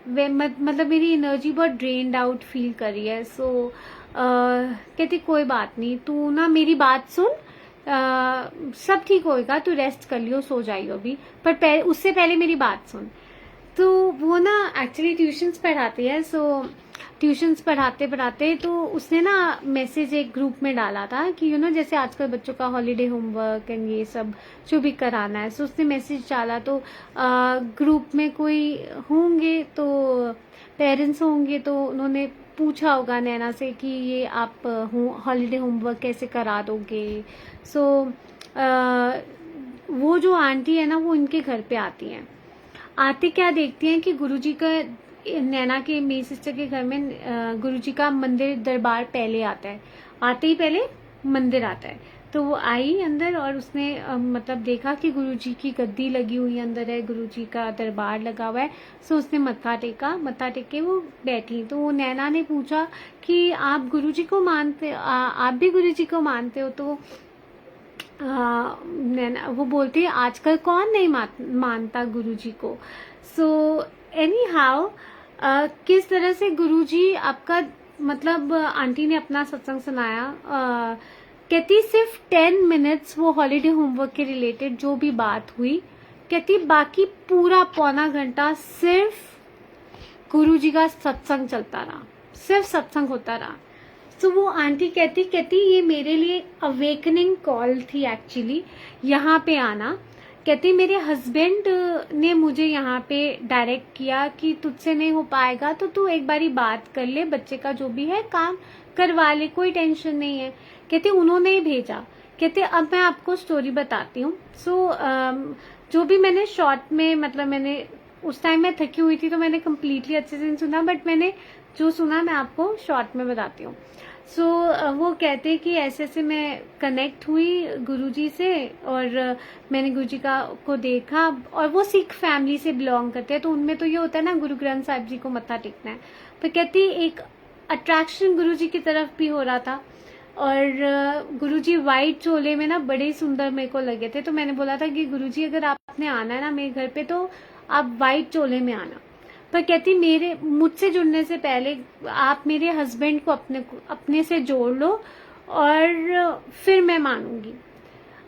मतलब मेरी एनर्जी बहुत ड्रेन्ड आउट फील कर रही है। सो कहती कोई बात नहीं, तू ना मेरी बात सुन, सब ठीक होएगा, तू रेस्ट कर लियो, सो जाइयो अभी, पर उससे पहले मेरी बात सुन। तो वो ना एक्चुअली ट्यूशन्स पढ़ाती है। सो ट्यूशन्स पढ़ाते पढ़ाते तो उसने ना मैसेज एक ग्रुप में डाला था कि जैसे आजकल बच्चों का हॉलीडे होमवर्क एंड ये सब जो भी कराना है। सो उसने मैसेज डाला तो ग्रुप में कोई होंगे तो पेरेंट्स होंगे तो उन्होंने पूछा होगा नैना से कि ये आप हॉलीडे होमवर्क कैसे करा दोगे। सो वो जो आंटी है ना वो इनके घर पे आती हैं। आते क्या देखती हैं कि गुरुजी का, नैना के, मेरी सिस्टर के घर में गुरुजी का मंदिर दरबार पहले आता है। आते ही पहले मंदिर आता है। तो वो आई अंदर और उसने मतलब देखा कि गुरुजी की गद्दी लगी हुई अंदर है, गुरुजी का दरबार लगा हुआ है। सो उसने मत्था टेका, मत्था टेक के वो बैठी। तो वो नैना ने पूछा कि आप गुरुजी को मानते, आप भी गुरुजी को मानते हो? तो नैना वो बोलती है आजकल कौन नहीं मानता गुरुजी को। सो एनी हाउ किस तरह से गुरुजी आपका, मतलब आंटी ने अपना सत्संग सुनाया। कहती सिर्फ 10 मिनट्स वो हॉलीडे होमवर्क के रिलेटेड जो भी बात हुई, कहती बाकी पूरा पौना घंटा सिर्फ गुरुजी का सत्संग चलता रहा, सिर्फ सत्संग होता रहा। तो वो आंटी कहती ये मेरे लिए अवेकनिंग कॉल थी एक्चुअली, यहाँ पे आना। कहती मेरे हस्बैंड ने मुझे यहाँ पे डायरेक्ट किया कि तुझसे नहीं हो पाएगा तो तू एक बारी बात कर ले, बच्चे का जो भी है काम करवा ले, कोई टेंशन नहीं है। कहती उन्होंने ही भेजा। कहती अब मैं आपको स्टोरी बताती हूँ। सो जो भी मैंने शॉर्ट में, मतलब मैंने उस टाइम में थकी हुई थी तो मैंने कम्प्लीटली अच्छे से नहीं सुना, बट मैंने जो सुना मैं आपको शॉर्ट में बताती हूँ। सो वो कहते कि ऐसे ऐसे मैं कनेक्ट हुई गुरुजी से और मैंने गुरुजी को देखा। और वो सिख फैमिली से बिलोंग करते हैं तो उनमें तो ये होता है ना गुरु ग्रंथ साहिब जी को मत्था टेकना है। तो कहती एक अट्रैक्शन गुरुजी की तरफ भी हो रहा था। और गुरुजी वाइट चोले में ना बड़े सुंदर मेरे को लगे थे। तो मैंने बोला था कि गुरुजी अगर आपने आना है ना मेरे घर पे तो आप वाइट चोले में आना। पर कहती मुझसे जुड़ने से पहले आप मेरे हस्बैंड को अपने से जोड़ लो और फिर मैं मानूंगी।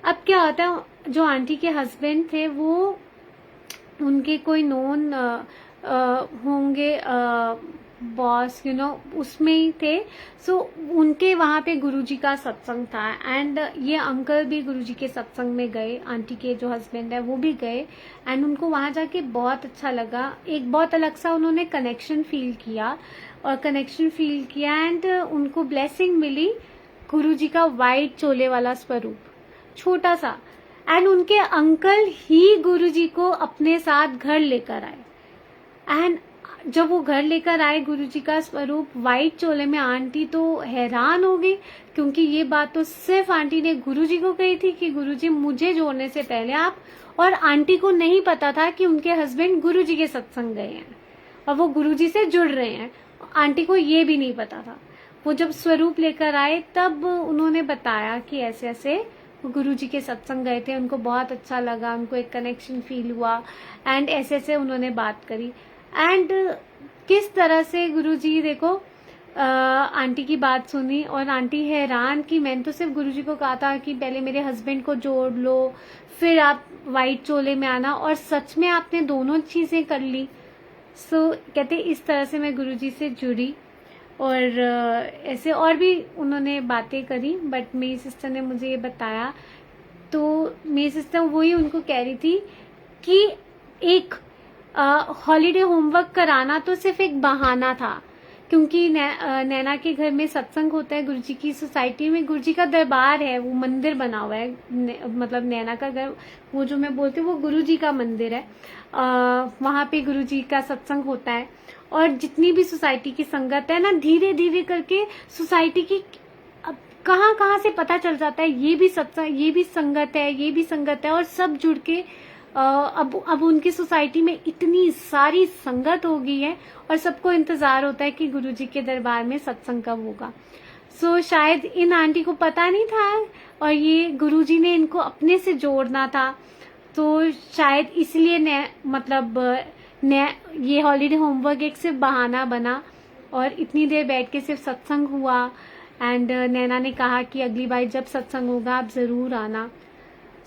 अब क्या होता है, जो आंटी के हस्बैंड थे वो उनके कोई नोन होंगे बॉस, उसमें ही थे। सो उनके वहाँ पे गुरुजी का सत्संग था एंड ये अंकल भी गुरुजी के सत्संग में गए, आंटी के जो हस्बैंड है वो भी गए एंड उनको वहाँ जाके बहुत अच्छा लगा। एक बहुत अलग सा उन्होंने कनेक्शन फील किया एंड उनको ब्लेसिंग मिली गुरुजी का वाइट चोले वाला स्वरूप, छोटा सा। एंड उनके अंकल ही गुरुजी को अपने साथ घर लेकर आए एंड जब वो घर लेकर आए गुरुजी का स्वरूप वाइट चोले में, आंटी तो हैरान हो गई क्योंकि ये बात तो सिर्फ आंटी ने गुरुजी को कही थी कि गुरुजी मुझे जोड़ने से पहले आप, और आंटी को नहीं पता था कि उनके हस्बैंड गुरुजी के सत्संग गए हैं और वो गुरुजी से जुड़ रहे हैं। आंटी को ये भी नहीं पता था। वो जब स्वरूप लेकर आए तब उन्होंने बताया कि ऐसे ऐसे गुरुजी के सत्संग गए थे, उनको बहुत अच्छा लगा, उनको एक कनेक्शन फील हुआ एंड ऐसे ऐसे उन्होंने बात करी। एंड किस तरह से गुरुजी देखो आंटी की बात सुनी और आंटी हैरान कि मैंने तो सिर्फ गुरुजी को कहा था कि पहले मेरे हस्बैंड को जोड़ लो फिर आप वाइट चोले में आना, और सच में आपने दोनों चीजें कर ली। सो कहते इस तरह से मैं गुरुजी से जुड़ी और ऐसे और भी उन्होंने बातें करी, बट मेरी सिस्टर ने मुझे ये बताया। तो मेरी सिस्टर वही उनको कह रही थी कि एक हॉलीडे होमवर्क कराना तो सिर्फ एक बहाना था क्योंकि नैना के घर में सत्संग होता है, गुरुजी की सोसाइटी में गुरुजी का दरबार है, वो मंदिर बना हुआ है, मतलब नैना का घर, वो जो मैं बोलती हूँ वो गुरुजी का मंदिर है। वहाँ पे गुरुजी का सत्संग होता है, और जितनी भी सोसाइटी की संगत है ना, धीरे धीरे करके सोसाइटी की कहाँ कहाँ से पता चल जाता है ये भी सत्संग, ये भी संगत है, ये भी संगत है, और सब जुड़ के अब उनकी सोसाइटी में इतनी सारी संगत हो गई है, और सबको इंतजार होता है कि गुरुजी के दरबार में सत्संग कब होगा। सो शायद इन आंटी को पता नहीं था, और ये गुरुजी ने इनको अपने से जोड़ना था, तो शायद इसलिए ये हॉलीडे होमवर्क एक सिर्फ बहाना बना, और इतनी देर बैठ के सिर्फ सत्संग हुआ। एंड नैना ने कहा कि अगली बार जब सत्संग होगा आप जरूर आना।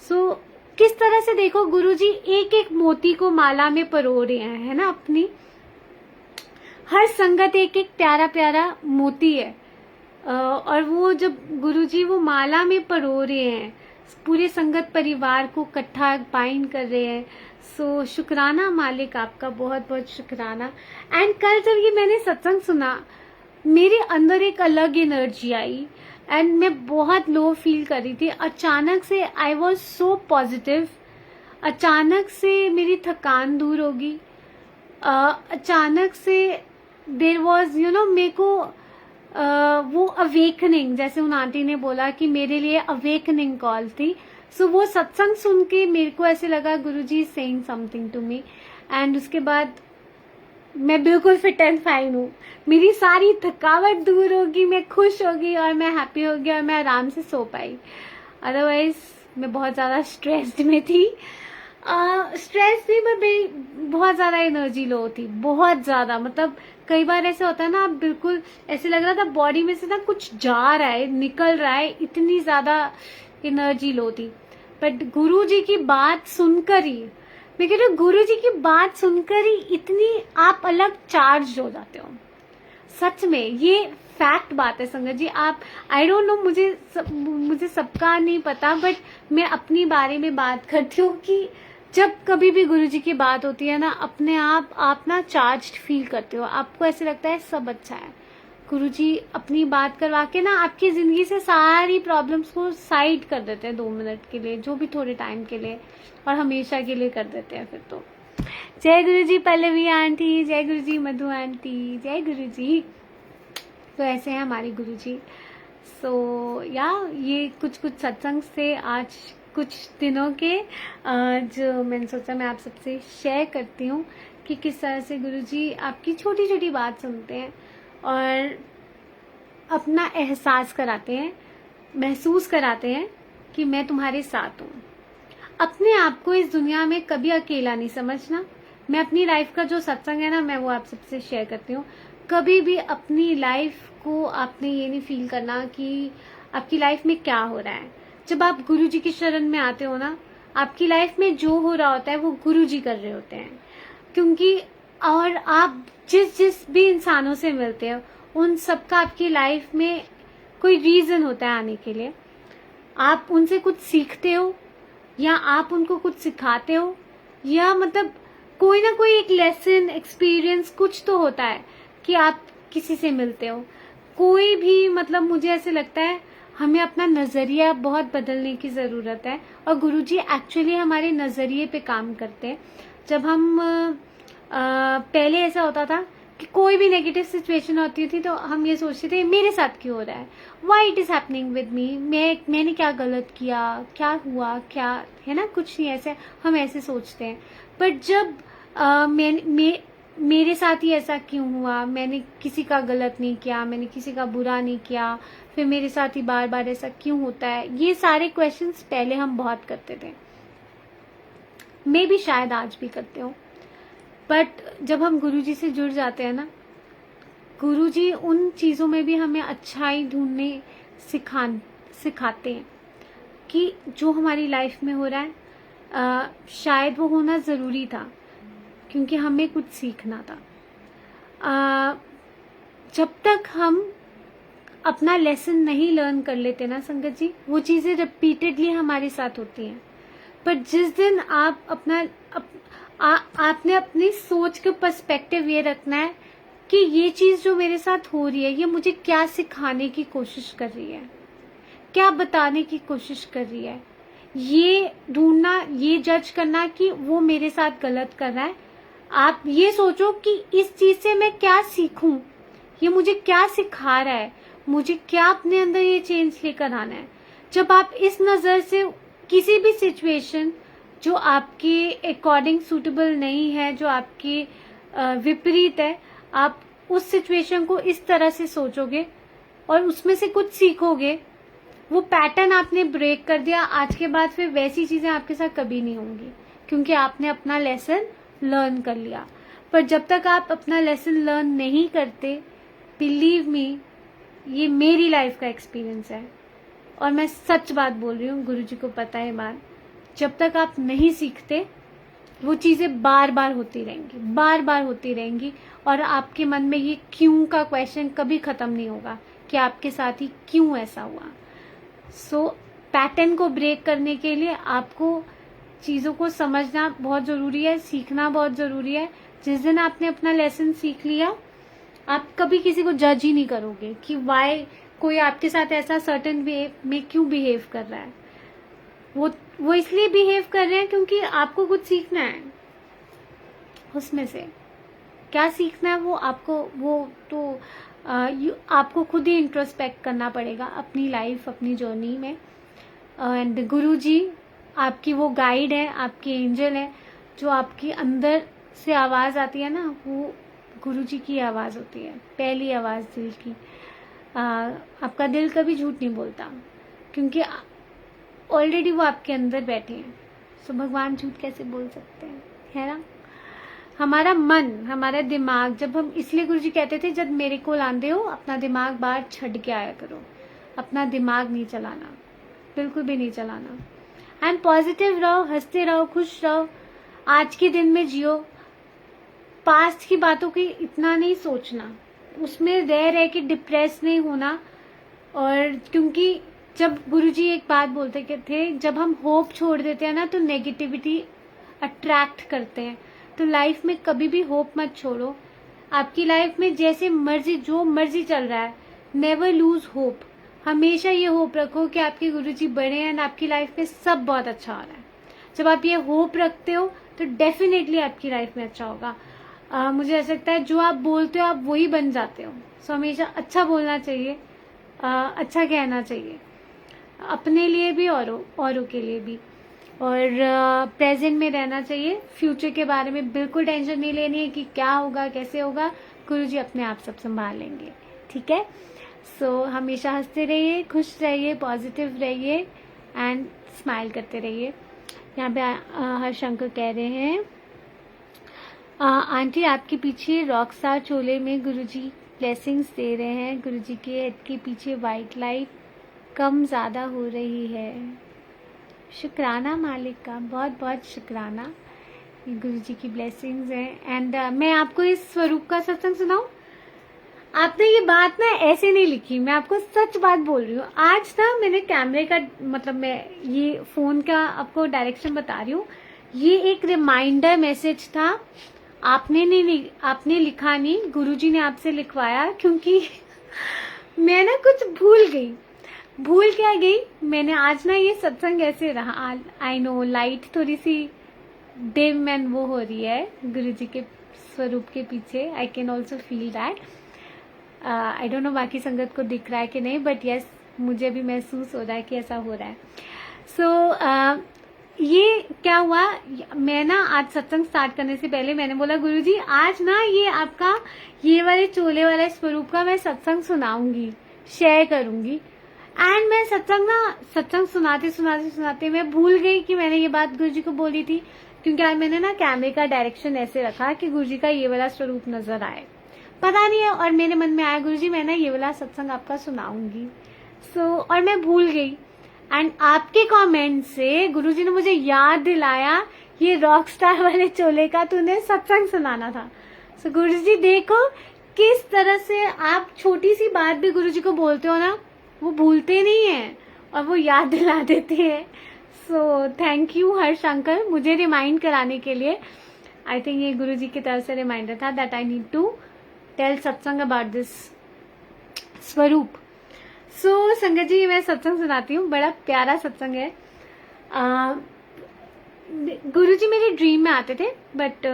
सो किस तरह से देखो, गुरुजी एक एक मोती को माला में परो रहे हैं, है ना, अपनी हर संगत एक एक प्यारा प्यारा मोती है। और वो जब गुरुजी वो माला में परो रहे हैं, पूरे संगत परिवार को इकट्ठा बाइंड कर रहे हैं। सो शुक्राना मालिक, आपका बहुत बहुत शुक्राना। एंड कल जब ये मैंने सत्संग सुना, मेरे अंदर एक अलग एनर्जी आई, एंड मैं बहुत लो फील कर रही थी। अचानक से आई वॉज सो पॉजिटिव, अचानक से मेरी थकान दूर होगी, अचानक से देर वॉज मेरे को वो अवेकनिंग, जैसे उन आंटी ने बोला कि मेरे लिए अवेकनिंग कॉल थी। सो वो सत्संग सुन के मेरे को ऐसे लगा Guruji saying something to me, and उसके बाद मैं बिल्कुल फिट एंड फाइन हूँ, मेरी सारी थकावट दूर होगी, मैं खुश होगी और मैं हैप्पी होगी और मैं आराम से सो पाई। अदरवाइज मैं बहुत ज़्यादा स्ट्रेस्ड में थी, स्ट्रेस थी, मैं बहुत ज़्यादा एनर्जी लो थी, बहुत ज़्यादा। मतलब कई बार ऐसे होता है ना, बिल्कुल ऐसे लग रहा था बॉडी में से ना कुछ जा रहा है, निकल रहा है, इतनी ज़्यादा एनर्जी लो थी। बट गुरु जी की बात सुनकर ही, मैं कह रही हूँ, गुरु जी की बात सुनकर ही इतनी आप अलग चार्ज हो जाते हो। सच में ये फैक्ट बात है संगत जी। आप आई डोंट नो, मुझे सबका नहीं पता, बट मैं अपनी बारे में बात करती हूँ कि जब कभी भी गुरु जी की बात होती है ना, अपने आप ना चार्ज्ड फील करते हो, आपको ऐसे लगता है सब अच्छा है। गुरु जी अपनी बात करवा के ना आपकी जिंदगी से सारी प्रॉब्लम्स को साइड कर देते हैं 2 मिनट के लिए, जो भी थोड़े टाइम के लिए, और हमेशा के लिए कर देते हैं फिर तो। जय गुरु जी पल्लवी आंटी, जय गुरु जी मधु आंटी, जय गुरु जी। तो ऐसे हैं हमारे गुरु जी। सो ये कुछ सत्संग से आज कुछ दिनों के जो मैंने सोचा मैं आप सबसे शेयर करती हूँ कि किस तरह से गुरुजी आपकी छोटी छोटी बात सुनते हैं और अपना एहसास कराते हैं, महसूस कराते हैं कि मैं तुम्हारे साथ हूँ। अपने आप को इस दुनिया में कभी अकेला नहीं समझना। मैं अपनी लाइफ का जो सत्संग है ना, मैं वो आप सबसे शेयर करती हूँ। कभी भी अपनी लाइफ को आपने ये नहीं फील करना कि आपकी लाइफ में क्या हो रहा है। जब आप गुरु जी की शरण में आते हो ना, आपकी लाइफ में जो हो रहा होता है वो गुरु जी कर रहे होते हैं। क्योंकि और आप जिस भी इंसानों से मिलते हो, उन सबका आपकी लाइफ में कोई रीजन होता है आने के लिए। आप उनसे कुछ सीखते हो, या आप उनको कुछ सिखाते हो, या मतलब कोई ना कोई एक लेसन, एक्सपीरियंस कुछ तो होता है कि आप किसी से मिलते हो। कोई भी मतलब मुझे ऐसे लगता है हमें अपना नज़रिया बहुत बदलने की ज़रूरत है, और गुरुजी एक्चुअली हमारे नज़रिए पे काम करते हैं। जब हम पहले ऐसा होता था कि कोई भी नेगेटिव सिचुएशन होती थी तो हम ये सोचते थे मेरे साथ क्यों हो रहा है, why it is happening with me, मैंने क्या गलत किया, क्या हुआ, क्या है ना, कुछ नहीं, ऐसे हम ऐसे सोचते हैं। बट जब मेरे साथ ही ऐसा क्यों हुआ, मैंने किसी का गलत नहीं किया, मैंने किसी का बुरा नहीं किया, फिर मेरे साथ ही बार बार ऐसा क्यों होता है, ये सारे क्वेश्चंस पहले हम बहुत करते थे। मैं भी शायद आज भी करते हूँ। बट जब हम गुरुजी से जुड़ जाते हैं ना, गुरुजी उन चीज़ों में भी हमें अच्छाई ढूंढने सिखाते हैं कि जो हमारी लाइफ में हो रहा है शायद वो होना ज़रूरी था, क्योंकि हमें कुछ सीखना था। जब तक हम अपना लेसन नहीं लर्न कर लेते ना संगत जी, वो चीज़ें रिपीटेडली हमारे साथ होती हैं। पर जिस दिन आप आपने अपनी सोच का पर्सपेक्टिव ये रखना है कि ये चीज जो मेरे साथ हो रही है ये मुझे क्या सिखाने की कोशिश कर रही है, क्या बताने की कोशिश कर रही है, ये ढूंढना, ये जज करना कि वो मेरे साथ गलत कर रहा है। आप ये सोचो कि इस चीज से मैं क्या सीखूं, ये मुझे क्या सिखा रहा है, मुझे क्या अपने अंदर ये चेंज लेकर आना है। जब आप इस नजर से किसी भी सिचुएशन जो आपके अकॉर्डिंग सूटेबल नहीं है, जो आपके विपरीत है, आप उस सिचुएशन को इस तरह से सोचोगे और उसमें से कुछ सीखोगे, वो पैटर्न आपने ब्रेक कर दिया। आज के बाद फिर वैसी चीजें आपके साथ कभी नहीं होंगी, क्योंकि आपने अपना लेसन लर्न कर लिया। पर जब तक आप अपना लेसन लर्न नहीं करते, बिलीव मी, ये मेरी लाइफ का एक्सपीरियंस है और मैं सच बात बोल रही हूँ, गुरुजी को पता है बात, जब तक आप नहीं सीखते वो चीजें बार बार होती रहेंगी, बार बार होती रहेंगी, और आपके मन में ये क्यों का क्वेश्चन कभी खत्म नहीं होगा कि आपके साथ ही क्यों ऐसा हुआ। सो पैटर्न को ब्रेक करने के लिए आपको चीजों को समझना बहुत जरूरी है, सीखना बहुत जरूरी है। जिस दिन आपने अपना लेसन सीख लिया, आप कभी किसी को जज ही नहीं करोगे कि वाई कोई आपके साथ ऐसा सर्टेन वे में क्यों बिहेव कर रहा है। वो इसलिए बिहेव कर रहे हैं क्योंकि आपको कुछ सीखना है, उसमें से क्या सीखना है वो आपको खुद ही इंट्रोस्पेक्ट करना पड़ेगा अपनी लाइफ, अपनी जर्नी में। एंड गुरुजी आपकी वो गाइड है, आपकी एंजल है, जो आपकी अंदर से आवाज आती है ना, वो गुरुजी की आवाज होती है, पहली आवाज दिल की। आपका दिल कभी झूठ नहीं बोलता, क्योंकि ऑलरेडी वो आपके अंदर बैठे हैं। सो भगवान झूठ कैसे बोल सकते हैं, है ना। हमारा मन, हमारा दिमाग, जब हम, इसलिए गुरुजी कहते थे जब मेरे को लांदे हो अपना दिमाग बाहर छड़ के आया करो, अपना दिमाग नहीं चलाना, बिल्कुल भी नहीं चलाना। एंड पॉजिटिव रहो, हंसते रहो, खुश रहो, आज के दिन में जियो। पास्ट की बातों की इतना नहीं सोचना, उसमें रह के डिप्रेस नहीं होना। और क्योंकि जब गुरुजी एक बात बोलते थे, जब हम होप छोड़ देते हैं ना तो नेगेटिविटी अट्रैक्ट करते हैं। तो लाइफ में कभी भी होप मत छोड़ो। आपकी लाइफ में जैसे मर्जी, जो मर्जी चल रहा है, नेवर लूज होप। हमेशा ये होप रखो कि आपके गुरुजी बड़े हैं, आपकी लाइफ में सब बहुत अच्छा हो रहा है। जब आप ये होप रखते हो तो डेफिनेटली आपकी लाइफ में अच्छा होगा। मुझे ऐसा लगता है जो आप बोलते हो आप वही बन जाते हो। सो हमेशा अच्छा बोलना चाहिए, अच्छा कहना चाहिए, अपने लिए भी औरों के लिए भी, और प्रेजेंट में रहना चाहिए। फ्यूचर के बारे में बिल्कुल टेंशन नहीं लेनी है कि क्या होगा, कैसे होगा, गुरुजी अपने आप सब संभाल लेंगे, ठीक है। सो हमेशा हंसते रहिए, खुश रहिए, पॉजिटिव रहिए एंड स्माइल करते रहिए। यहाँ पे हर्षंकर कह रहे हैं, आंटी आपके पीछे रॉकस्टार चोले में गुरुजी ब्लेसिंग्स दे रहे हैं, गुरुजी के हेड के पीछे वाइट लाइट कम ज़्यादा हो रही है। शुक्राना मालिक का, बहुत बहुत शुक्राना, गुरुजी की ब्लेसिंग्स हैं। एंड मैं आपको इस स्वरूप का सत्संग सुनाऊं। आपने ये बात ना ऐसे नहीं लिखी, मैं आपको सच बात बोल रही हूँ। आज ना मैंने कैमरे का, मतलब मैं ये फोन का आपको डायरेक्शन बता रही हूँ, ये एक रिमाइंडर मैसेज था। आपने लिखा नहीं, गुरुजी ने आपसे लिखवाया, क्योंकि मैं ना कुछ भूल क्या गई। मैंने आज ना ये सत्संग ऐसे रहा, आई नो लाइट थोड़ी सी डिम एंड वो हो रही है गुरुजी के स्वरूप के पीछे, I can also feel that. I don't no बाकी संगत को दिख रहा है कि नहीं, बट यस मुझे भी महसूस हो रहा है कि ऐसा हो रहा है। सो ये क्या हुआ, मैं ना आज सत्संग स्टार्ट करने से पहले मैंने बोला गुरुजी आज ना ये आपका ये वाले चोले वाले स्वरूप का मैं सत्संग सुनाऊंगी, शेयर करूंगी। एंड मैं सत्संग सुनाते मैं भूल गई कि मैंने ये बात गुरुजी को बोली थी, क्योंकि आज मैंने ना कैमरे का डायरेक्शन ऐसे रखा कि गुरुजी का ये वाला स्वरूप नजर आए, पता नहीं है, और मेरे मन में आया गुरुजी मैं ना ये वाला सत्संग आपका सुनाऊंगी। और मैं भूल गई। एंड आपके कमेंट से गुरुजी ने मुझे याद दिलाया, ये रॉक स्टार वाले चोले का तूने सत्संग सुनाना था। सो गुरुजी देखो किस तरह से आप छोटी सी बात भी गुरुजी को बोलते हो ना, वो भूलते नहीं है और वो याद दिला देते हैं। सो थैंक यू हर्षंकर मुझे रिमाइंड कराने के लिए। आई थिंक ये गुरुजी की तरफ से रिमाइंडर था that I need to tell satsang about this swaroop. So संगत जी, मैं सत्संग सुनाती हूँ, बड़ा प्यारा सत्संग है। गुरुजी मेरे ड्रीम में आते थे, बट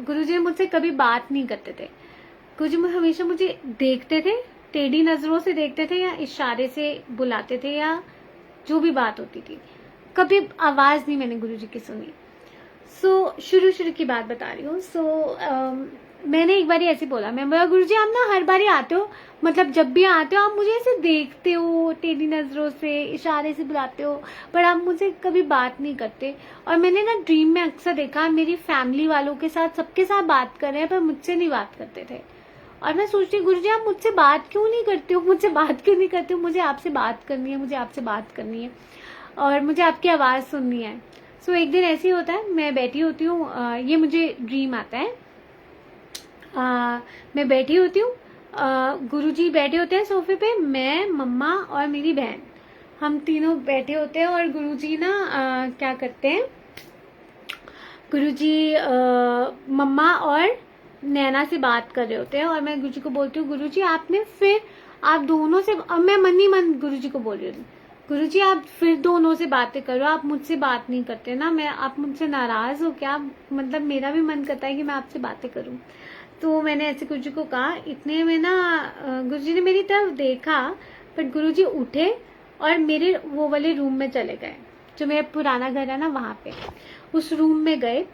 गुरुजी मुझसे कभी बात नहीं करते थे। गुरुजी हमेशा मुझे देखते थे, टेढ़ी नजरों से देखते थे या इशारे से बुलाते थे या जो भी बात होती थी, कभी आवाज नहीं मैंने गुरुजी की सुनी। शुरू की बात बता रही हूँ। मैंने एक बार ऐसे बोला, मैं बोला गुरुजी आप ना हर बार आते हो, मतलब जब भी आते हो आप मुझे ऐसे देखते हो, टेढ़ी नजरों से इशारे से बुलाते हो, पर आप मुझे कभी बात नहीं करते। और मैंने ना ड्रीम में अक्सर देखा मेरी फैमिली वालों के साथ, सबके साथ बात कर रहे हैं पर मुझसे नहीं बात करते थे। और मैं सोचती हूँ गुरुजी आप मुझसे बात क्यों नहीं करते हो, मुझसे बात क्यों नहीं करते हो, मुझे आपसे बात करनी है, मुझे आपसे बात करनी है और मुझे आपकी आवाज़ सुननी है। एक दिन ऐसे ही होता है, मैं बैठी होती हूँ, ये मुझे ड्रीम आता है। मैं बैठी होती हूँ, गुरुजी बैठे होते हैं सोफे पे, मैं, मम्मा और मेरी बहन, हम तीनों बैठे होते हैं। और गुरुजी ना क्या करते हैं, गुरुजी मम्मा और नैना से बात कर रहे होते हैं। और मैं गुरुजी को बोलती हूँ गुरुजी आपने फिर आप दोनों से, अब मैं मन ही मन गुरुजी को बोल रही हूँ गुरुजी आप फिर दोनों से बातें करो, आप मुझसे बात नहीं करते ना, मैं आप मुझसे नाराज हो क्या, मतलब मेरा भी मन करता है कि मैं आपसे बातें करूं। तो मैंने ऐसे गुरुजी को कहा। इतने में ना गुरुजी ने मेरी तरफ देखा, बट गुरुजी उठे और मेरे वो वाले रूम में चले गए, जो मेरा पुराना घर है ना वहाँ पे, उस रूम में गए।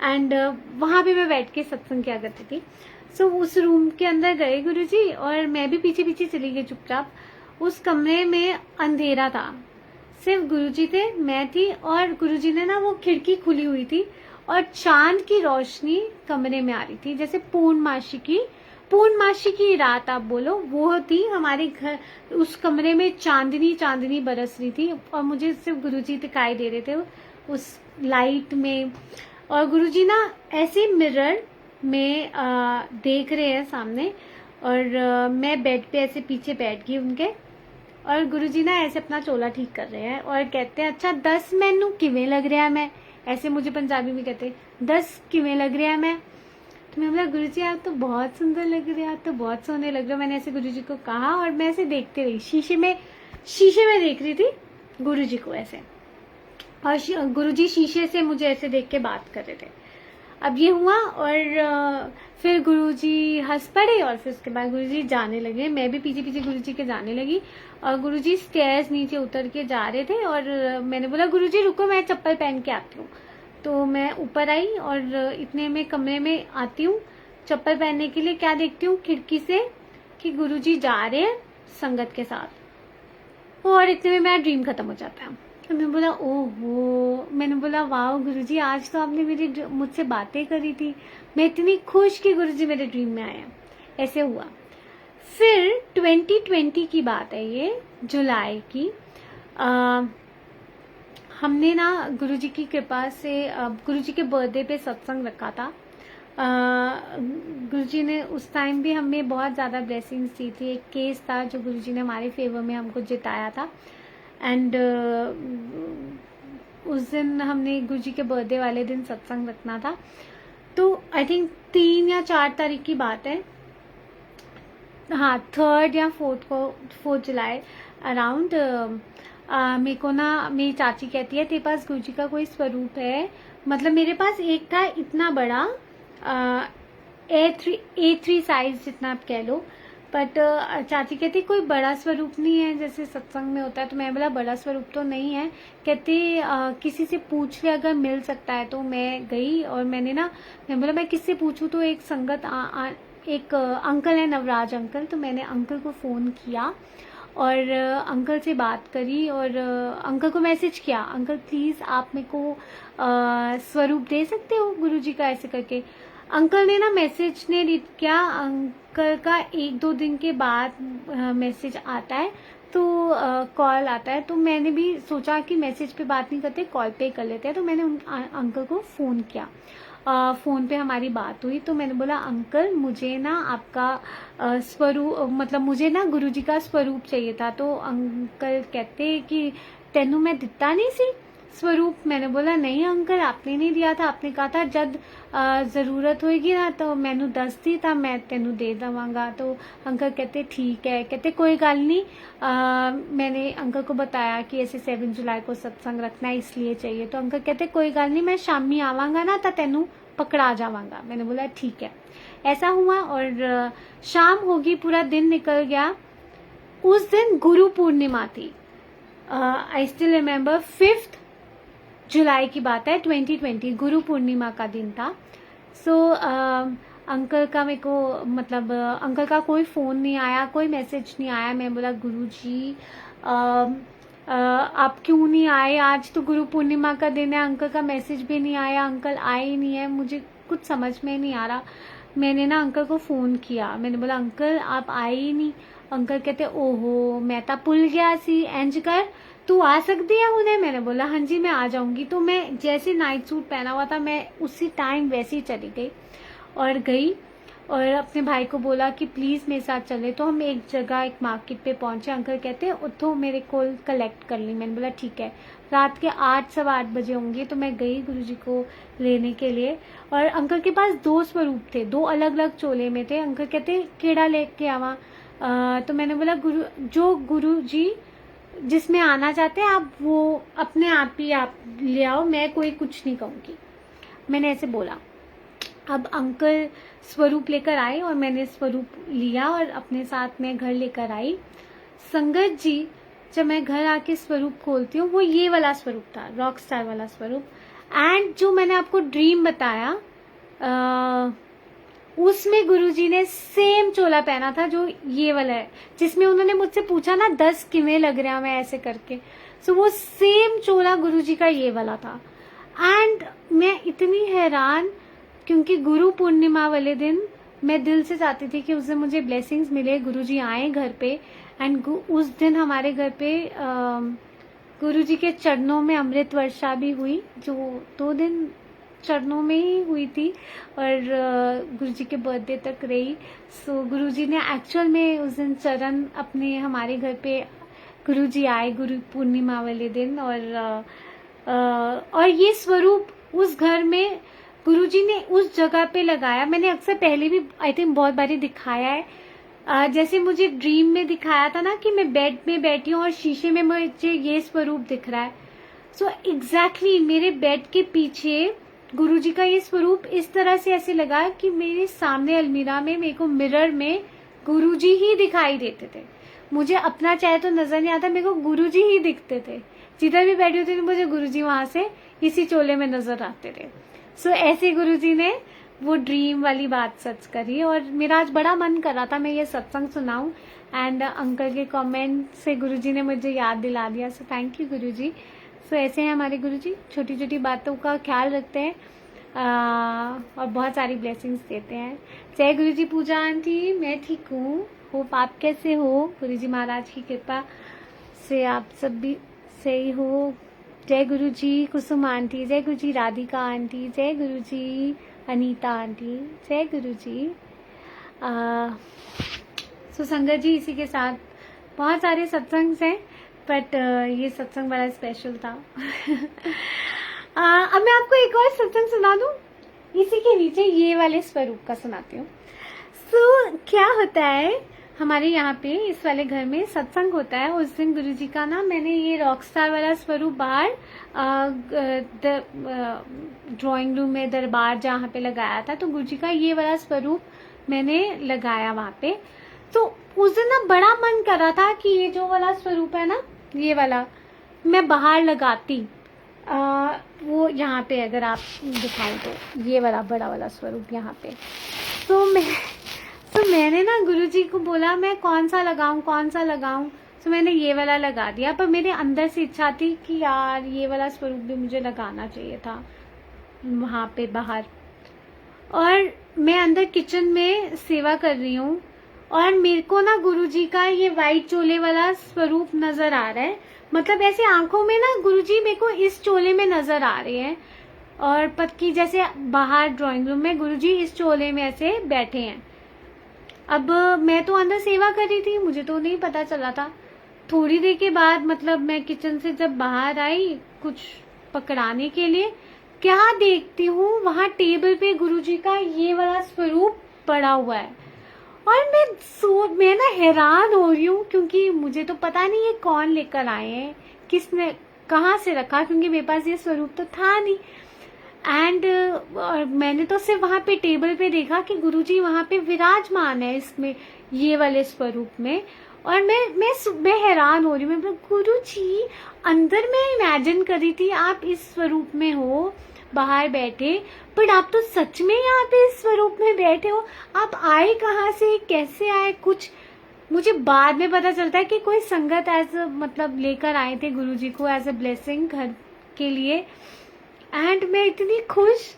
एंड वहाँ पे मैं बैठ के सत्संग किया करती थी। उस रूम के अंदर गए गुरुजी और मैं भी पीछे पीछे चली गई चुपचाप। उस कमरे में अंधेरा था, सिर्फ गुरुजी थे, मैं थी, और गुरुजी ने ना वो खिड़की खुली हुई थी और चांद की रोशनी कमरे में आ रही थी, जैसे पूर्णमासी की रात आप बोलो वो थी हमारे घर। उस कमरे में चांदनी बरस रही थी और मुझे सिर्फ गुरुजी दिखाई दे रहे थे उस लाइट में। और गुरुजी ना ऐसे मिरर में देख रहे हैं सामने, और मैं बेड पे ऐसे पीछे बैठ गई उनके, और गुरुजी ना ऐसे अपना चोला ठीक कर रहे हैं और कहते हैं अच्छा 10 मैनू किवें लग रहा है मैं, ऐसे मुझे पंजाबी में कहते 10 किवें लग रहा है मैं। तो मैं बोला गुरुजी आप तो बहुत सुंदर लग रहे हैं, आप तो बहुत सोने लग रहे हो। मैंने ऐसे गुरुजी को कहा और मैं ऐसे देखते रही, शीशे में देख रही थी गुरुजी को ऐसे, और गुरुजी शीशे से मुझे ऐसे देख के बात कर रहे थे। अब ये हुआ और फिर गुरुजी हंस पड़े और फिर उसके बाद गुरुजी जाने लगे, मैं भी पीछे पीछे गुरुजी के जाने लगी। और गुरुजी स्टेयर्स नीचे उतर के जा रहे थे और मैंने बोला गुरुजी रुको मैं चप्पल पहन के आती हूँ। तो मैं ऊपर आई और इतने में कमरे में आती हूँ चप्पल पहनने के लिए, क्या देखती हूँ खिड़की से कि गुरुजी जा रहे हैं संगत के साथ, और इतने में मेरा ड्रीम खत्म हो जाता है। तो मैं बोला ओहो, मैंने बोला वाह गुरुजी आज तो आपने मुझसे बातें करी थी, मैं इतनी खुश कि गुरुजी मेरे ड्रीम में आया। ऐसे हुआ। फिर 2020 की बात है ये, जुलाई की। हमने ना गुरुजी की कृपा से गुरुजी के बर्थडे पे सत्संग रखा था। गुरुजी ने उस टाइम भी हमें बहुत ज़्यादा ब्लेसिंग्स दी थी। एक केस था जो गुरुजी ने हमारे फेवर में हमको जिताया था। एंड उस दिन हमने गुरुजी के बर्थडे वाले दिन सत्संग रखना था। तो आई थिंक 3 या 4 तारीख की बात है, हाँ 3rd या 4th जुलाई अराउंड। मेरे को ना मेरी चाची कहती है तेरे पास गुरुजी का कोई स्वरूप है, मतलब मेरे पास एक था इतना बड़ा, A3 साइज जितना आप कह लो, बट चाची कहती कोई बड़ा स्वरूप नहीं है जैसे सत्संग में होता है। तो मैं बोला बड़ा स्वरूप तो नहीं है। कहती किसी से पूछ ले अगर मिल सकता है। तो मैं गई और मैं बोला मैं किससे पूछूं। तो एक संगत एक अंकल है, नवराज अंकल। तो मैंने अंकल को फ़ोन किया और अंकल से बात करी और अंकल को मैसेज किया, अंकल प्लीज़ आप मेरे को स्वरूप दे सकते हो गुरुजी का, ऐसे करके। अंकल ने ना मैसेज ने रीड किया। अंकल का 1-2 दिन के बाद मैसेज आता है, तो कॉल आता है। तो मैंने भी सोचा कि मैसेज पे बात नहीं करते, कॉल पे कर लेते हैं। तो मैंने अंकल को फ़ोन किया, फ़ोन पे हमारी बात हुई। तो मैंने बोला अंकल मुझे ना आपका स्वरूप, मतलब मुझे ना गुरुजी का स्वरूप चाहिए था। तो अंकल कहते कि तेनू मैं दिता नहीं सी स्वरूप? मैंने बोला नहीं अंकल, आपने नहीं दिया था, आपने कहा था जब ज़रूरत होएगी ना तो मैनू दस दी था, मैं तेनू दे देवांगा। तो अंकल कहते ठीक है, कहते कोई गल नहीं। मैंने अंकल को बताया कि ऐसे 7 जुलाई को सत्संग रखना है इसलिए चाहिए। तो अंकल कहते कोई गल नहीं, मैं शामी आवांगा ना तो तेनू पकड़ा जावांगा। मैंने बोला ठीक है। ऐसा हुआ और शाम होगी, पूरा दिन निकल गया। उस दिन गुरु पूर्णिमा थी। आई स्टिल रिमेम्बर 5 जुलाई की बात है, 2020 गुरु पूर्णिमा का दिन था। सो अंकल का मेरे को मतलब अंकल का कोई फ़ोन नहीं आया, कोई मैसेज नहीं आया। मैं बोला गुरुजी आप क्यों नहीं आए? आज तो गुरु पूर्णिमा का दिन है, अंकल का मैसेज भी नहीं आया, अंकल आए ही नहीं है, मुझे कुछ समझ में नहीं आ रहा। मैंने ना अंकल को फ़ोन किया, मैंने बोला अंकल आप आए ही नहीं। अंकल कहते ओहो मैं तो भुल गया सी, इंज कर तू आ सकती है हुणे? मैंने बोला हाँ जी मैं आ जाऊंगी। तो मैं जैसे नाइट सूट पहना हुआ था, मैं उसी टाइम वैसे ही चली गई और और अपने भाई को बोला कि प्लीज़ मेरे साथ चले। तो हम एक जगह एक मार्केट पे पहुंचे। अंकल कहते उठो मेरे को कलेक्ट कर ली। मैंने बोला ठीक है। रात के 8 सवा 8 बजे होंगे। तो मैं गई गुरुजी को लेने के लिए और अंकल के पास 2 स्वरूप थे, 2 अलग अलग चोले में थे। अंकल कहते केड़ा लेके आवा? तो मैंने बोला गुरुजी जिसमें आना चाहते हैं आप वो अपने आप ही आप ले आओ, मैं कोई कुछ नहीं कहूँगी। मैंने ऐसे बोला। अब अंकल स्वरूप लेकर आए और मैंने स्वरूप लिया और अपने साथ में घर लेकर आई। संगत जी जब मैं घर आके स्वरूप खोलती हूँ, वो ये वाला स्वरूप था, रॉक स्टार वाला स्वरूप। एंड जो मैंने आपको ड्रीम बताया उसमें गुरुजी ने सेम चोला पहना था जो ये वाला है, जिसमें उन्होंने मुझसे पूछा ना 10 किवें लग रहा मैं ऐसे करके। सो वो सेम चोला गुरुजी का ये वाला था। एंड मैं इतनी हैरान, क्योंकि गुरु पूर्णिमा वाले दिन मैं दिल से चाहती थी कि उस दिन मुझे ब्लेसिंग्स मिले, गुरुजी आए घर पे। एंड उस दिन हमारे घर पे गुरुजी के चरणों में अमृत वर्षा भी हुई, जो 2 दिन चरणों में ही हुई थी और गुरुजी के बर्थडे तक रही। सो गुरुजी ने एक्चुअल में उस दिन चरण अपने हमारे घर पे गुरुजी आए गुरु पूर्णिमा वाले दिन। और ये स्वरूप उस घर में गुरुजी ने उस जगह पे लगाया। मैंने अक्सर पहले भी आई थिंक बहुत बारी दिखाया है। जैसे मुझे ड्रीम में दिखाया था ना कि मैं बेड में बैठी हूँ और शीशे में मुझे ये स्वरूप दिख रहा है। सो एग्जैक्टली मेरे बेड के पीछे गुरुजी का ये स्वरूप इस तरह से ऐसे लगा कि मेरे सामने अलमीरा में मेरे को मिरर में गुरुजी ही दिखाई देते थे। मुझे अपना चाहे तो नजर नहीं आता, मेरे को गुरुजी ही दिखते थे। जिधर भी बैठी होती थी मुझे गुरुजी वहां से इसी चोले में नजर आते थे। सो ऐसे गुरुजी ने वो ड्रीम वाली बात सच करी और मेरा आज बड़ा मन कर रहा था मैं ये सत्संग सुनाऊं। एंड अंकल के कमेंट से गुरुजी ने मुझे याद दिला दिया। सो थैंक यू गुरुजी। सो ऐसे हैं हमारे गुरुजी, छोटी छोटी बातों का ख्याल रखते हैं और बहुत सारी ब्लेसिंग्स देते हैं। जय गुरुजी पूजा आंटी, मैं ठीक हूँ, होप आप कैसे हो? गुरुजी महाराज की कृपा से आप सब भी सही हो। जय गुरुजी कुसुम आंटी, जय गुरुजी राधिका आंटी, जय गुरुजी अनीता आंटी, जय गुरुजी। सो संगत जी इसी के साथ बहुत सारे सत्संग हैं, बट ये सत्संग बड़ा स्पेशल था। अब मैं आपको एक और सत्संग सुना दूं, इसी के नीचे ये वाले स्वरूप का सुनाती हूँ। सो क्या होता है हमारे यहाँ पे इस वाले घर में सत्संग होता है। उस दिन गुरुजी का ना मैंने ये रॉकस्टार वाला स्वरूप बाहर ड्राइंग रूम में दरबार जहाँ पे लगाया था, तो गुरुजी का ये वाला स्वरूप मैंने लगाया वहाँ पे। तो उस दिन ना बड़ा मन कर रहा था कि ये जो वाला स्वरूप है ना, ये वाला मैं बाहर लगाती। वो यहाँ पे अगर आप दिखाएं तो ये वाला बड़ा वाला स्वरूप यहाँ पे। तो मैंने ना गुरुजी को बोला मैं कौन सा लगाऊं। तो मैंने ये वाला लगा दिया, पर मेरे अंदर से इच्छा थी कि यार ये वाला स्वरूप भी मुझे लगाना चाहिए था वहाँ पे बाहर। और मैं अंदर किचन में सेवा कर रही हूँ और मेरे को ना गुरुजी का ये वाइट चोले वाला स्वरूप नजर आ रहा है। मतलब ऐसे आंखों में ना गुरुजी मेरे को इस चोले में नजर आ रहे हैं और पत्की जैसे बाहर ड्राइंग रूम में गुरुजी इस चोले में ऐसे बैठे हैं। अब मैं तो अंदर सेवा कर रही थी, मुझे तो नहीं पता चला था। थोड़ी देर के बाद मतलब मैं किचन से जब बाहर आई, कुछ पकड़ाने के लिए क्या देखती हूँ, वहां टेबल पे गुरुजी का ये वाला स्वरूप पड़ा हुआ है। और मैं ना हैरान हो रही हूँ, क्योंकि मुझे तो पता नहीं ये कौन लेकर आए हैं, किसने कहाँ से रखा, क्योंकि मेरे पास ये स्वरूप तो था नहीं। एंड मैंने तो सिर्फ वहां पे टेबल पे देखा कि गुरुजी वहां पे विराजमान है इसमें, ये वाले स्वरूप में। और मैं हैरान हो रही हूँ। मैं गुरुजी, अंदर मैं इमेजिन कर रही थी आप इस स्वरूप में हो बाहर बैठे, बट आप तो सच में यहाँ पे इस स्वरूप में बैठे हो। आप आए कहाँ से, कैसे आए, कुछ मुझे बाद में पता चलता है कि कोई संगत मतलब लेकर आए थे गुरुजी को एज अ ब्लेसिंग घर के लिए। एंड मैं इतनी खुश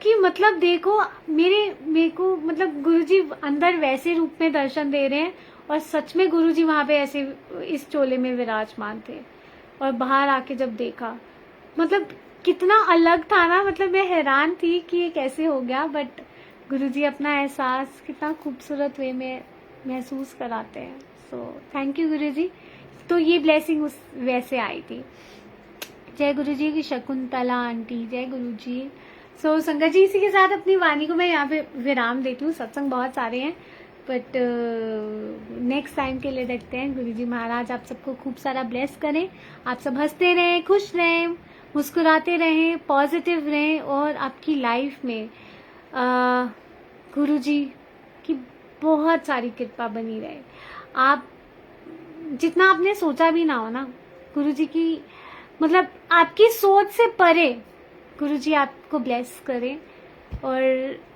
कि मतलब देखो, मेरे को मतलब गुरुजी अंदर वैसे रूप में दर्शन दे रहे हैं, और सच में गुरुजी वहां पे ऐसे इस चोले में विराजमान थे। और बाहर आके जब देखा, मतलब कितना अलग था ना, मतलब मैं हैरान थी कि ये कैसे हो गया। बट गुरुजी अपना एहसास कितना खूबसूरत वे में महसूस कराते हैं। सो थैंक यू गुरुजी। तो ये ब्लेसिंग उस वैसे आई थी। जय गुरुजी की शकुंतला आंटी, जय गुरुजी। सो संगत जी, इसी के साथ अपनी वाणी को मैं यहाँ पे विराम देती हूँ। सत्संग बहुत सारे हैं, बट नेक्स्ट टाइम के लिए देखते हैं। गुरुजी महाराज आप सबको खूब सारा ब्लेस करें, आप सब हंसते रहें, खुश रहें, मुस्कुराते रहें, पॉजिटिव रहें, और आपकी लाइफ में गुरुजी की बहुत सारी कृपा बनी रहे। आप जितना आपने सोचा भी ना हो ना, गुरुजी की मतलब आपकी सोच से परे गुरुजी आपको ब्लेस करें, और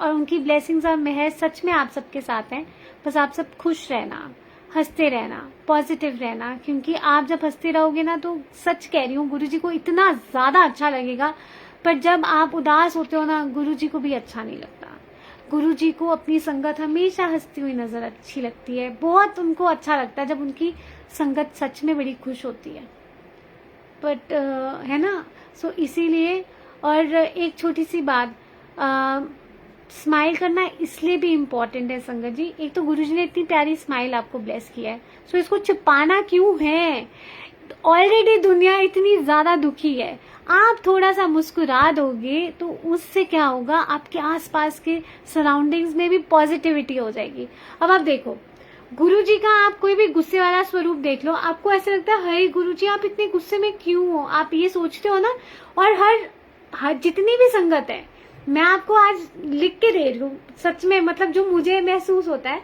उनकी ब्लेसिंग्स और मेहर सच में आप सबके साथ हैं। बस आप सब खुश रहना, हंसते रहना, पॉजिटिव रहना, क्योंकि आप जब हंसते रहोगे ना, तो सच कह रही हूँ गुरुजी को इतना ज्यादा अच्छा लगेगा। पर जब आप उदास होते हो ना, गुरुजी को भी अच्छा नहीं लगता। गुरुजी को अपनी संगत हमेशा हंसती हुई नजर अच्छी लगती है। बहुत उनको अच्छा लगता है जब उनकी संगत सच में बड़ी खुश होती है। बट है ना, सो इसीलिए। और एक छोटी सी बात, स्माइल करना इसलिए भी इम्पोर्टेंट है संगत जी। एक तो गुरुजी ने इतनी प्यारी स्माइल आपको ब्लेस किया है, सो इसको छुपाना क्यों है? ऑलरेडी दुनिया इतनी ज्यादा दुखी है, आप थोड़ा सा मुस्कुरा दोगे तो उससे क्या होगा, आपके आसपास के सराउंडिंग्स में भी पॉजिटिविटी हो जाएगी। अब आप देखो, गुरुजी का आप कोई भी गुस्से वाला स्वरूप देख लो, आपको ऐसा लगता है हाय गुरुजी आप इतने गुस्से में क्यों हो, आप ये सोचते हो ना। और हर जितनी भी संगत है, मैं आपको आज लिख के दे रही हूँ, सच में मतलब जो मुझे महसूस होता है,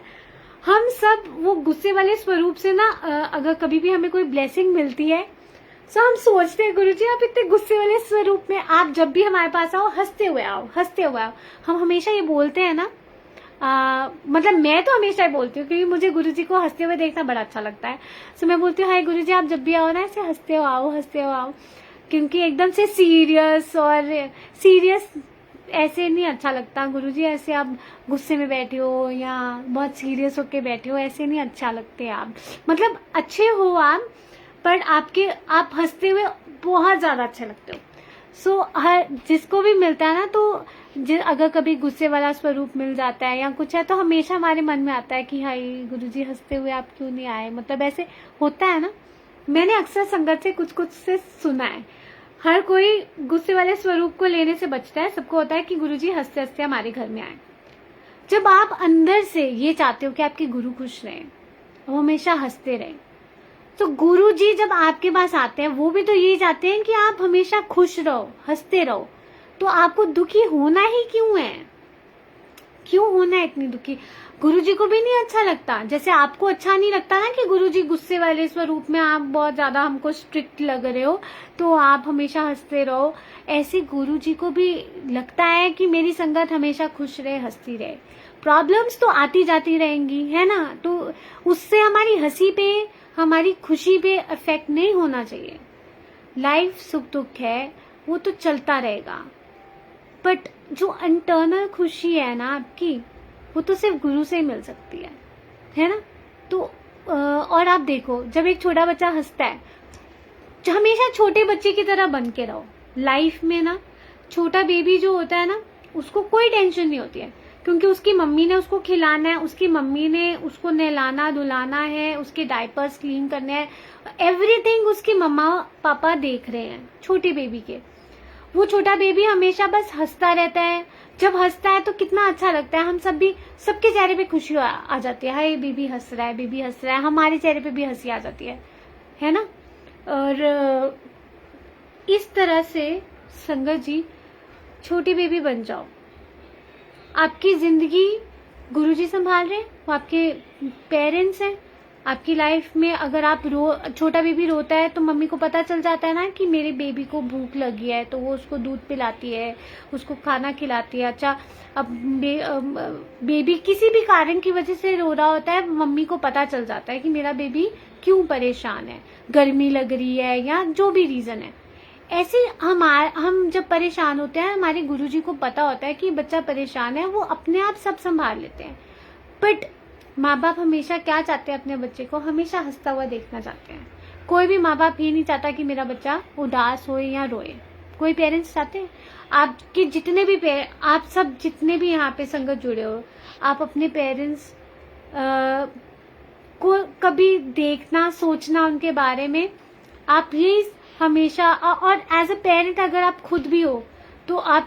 हम सब वो गुस्से वाले स्वरूप से ना, अगर कभी भी हमें कोई ब्लेसिंग मिलती है, तो हम सोचते हैं गुरुजी आप इतने गुस्से वाले स्वरूप में, आप जब भी हमारे पास आओ हंसते हुए आओ, हंसते हुए आओ। हम हमेशा ये बोलते हैं ना, मतलब मैं तो हमेशा ही बोलती हूँ, क्योंकि मुझे गुरुजी को हंसते हुए देखना बड़ा अच्छा लगता है। सो मैं बोलती हूँ हाय गुरुजी आप जब भी आओ ना, ऐसे हंसते हो आओ, हंसते हो आओ, क्योंकि एकदम से सीरियस ऐसे नहीं अच्छा लगता। गुरुजी ऐसे आप गुस्से में बैठे हो या बहुत सीरियस होके बैठे हो, ऐसे नहीं अच्छा लगते आप। मतलब अच्छे हो आप, पर आप हंसते हुए बहुत ज्यादा अच्छे लगते हो। सो हर जिसको भी मिलता है ना, तो अगर कभी गुस्से वाला स्वरूप मिल जाता है या कुछ है, तो हमेशा हमारे मन में आता है कि हाय गुरुजी हंसते हुए आप क्यों नहीं आए, मतलब ऐसे होता है ना। मैंने अक्सर संगत से कुछ से सुना है, हर कोई गुस्से वाले स्वरूप को लेने से बचता है। सबको होता है कि गुरुजी हंसते हंसते हमारे घर में आए। जब आप अंदर से ये चाहते हो कि आपके गुरु खुश रहें, वो हमेशा हंसते रहें, तो गुरुजी जब आपके पास आते हैं, वो भी तो ये चाहते हैं कि आप हमेशा खुश रहो, हंसते रहो। तो आपको दुखी होना ही क्यों है? क्यों होना है इतनी दुखी? गुरुजी को भी नहीं अच्छा लगता, जैसे आपको अच्छा नहीं लगता ना कि गुरुजी गुस्से वाले स्वरूप में आप बहुत ज्यादा हमको स्ट्रिक्ट लग रहे हो, तो आप हमेशा हंसते रहो। ऐसे गुरुजी को भी लगता है कि मेरी संगत हमेशा खुश रहे, हंसती रहे। प्रॉब्लम्स तो आती जाती रहेंगी, है ना, तो उससे हमारी हंसी पे, हमारी खुशी पे इफेक्ट नहीं होना चाहिए। लाइफ सुख दुख है, वो तो चलता रहेगा, बट जो इंटरनल खुशी है ना आपकी, वो तो सिर्फ गुरु से ही मिल सकती है ना। तो और आप देखो, जब एक छोटा बच्चा हंसता है, जो हमेशा छोटे बच्चे की तरह बन के रहो लाइफ में ना। छोटा बेबी जो होता है ना, उसको कोई टेंशन नहीं होती है, क्योंकि उसकी मम्मी ने उसको खिलाना है, उसकी मम्मी ने उसको नहलाना धुलाना है, उसके डायपर्स क्लीन करने हैं, एवरीथिंग उसकी मम्मा पापा देख रहे हैं छोटे बेबी के। वो छोटा बेबी हमेशा बस हंसता रहता है, जब हंसता है तो कितना अच्छा लगता है, हम सब भी, सबके चेहरे पे खुशी आ जाती है, हाय बेबी हंस रहा है, बेबी हंस रहा है, हमारे चेहरे पे भी हंसी आ जाती है ना। और इस तरह से संगत जी छोटी बेबी बन जाओ। आपकी जिंदगी गुरुजी संभाल रहे हैं, वो आपके पेरेंट्स हैं। आपकी लाइफ में अगर आप छोटा बेबी रोता है तो मम्मी को पता चल जाता है ना कि मेरे बेबी को भूख लगी है, तो वो उसको दूध पिलाती है, उसको खाना खिलाती है। अच्छा, अब बेबी किसी भी कारण की वजह से रो रहा होता है, मम्मी को पता चल जाता है कि मेरा बेबी क्यों परेशान है, गर्मी लग रही है या जो भी रीजन है। ऐसे हम जब परेशान होते हैं, हमारे गुरुजी को पता होता है कि बच्चा परेशान है, वो अपने आप सब संभाल लेते हैं। बट माँ बाप हमेशा क्या चाहते हैं, अपने बच्चे को हमेशा हंसता हुआ देखना चाहते हैं। कोई भी माँ बाप ये नहीं चाहता कि मेरा बच्चा उदास हो या रोए। कोई पेरेंट्स चाहते हैं? आपके जितने भी आप सब जितने भी यहाँ पे संगत जुड़े हो, आप अपने पेरेंट्स को कभी देखना, सोचना उनके बारे में। आप ये हमेशा, और एज अ पेरेंट अगर आप खुद भी हो तो आप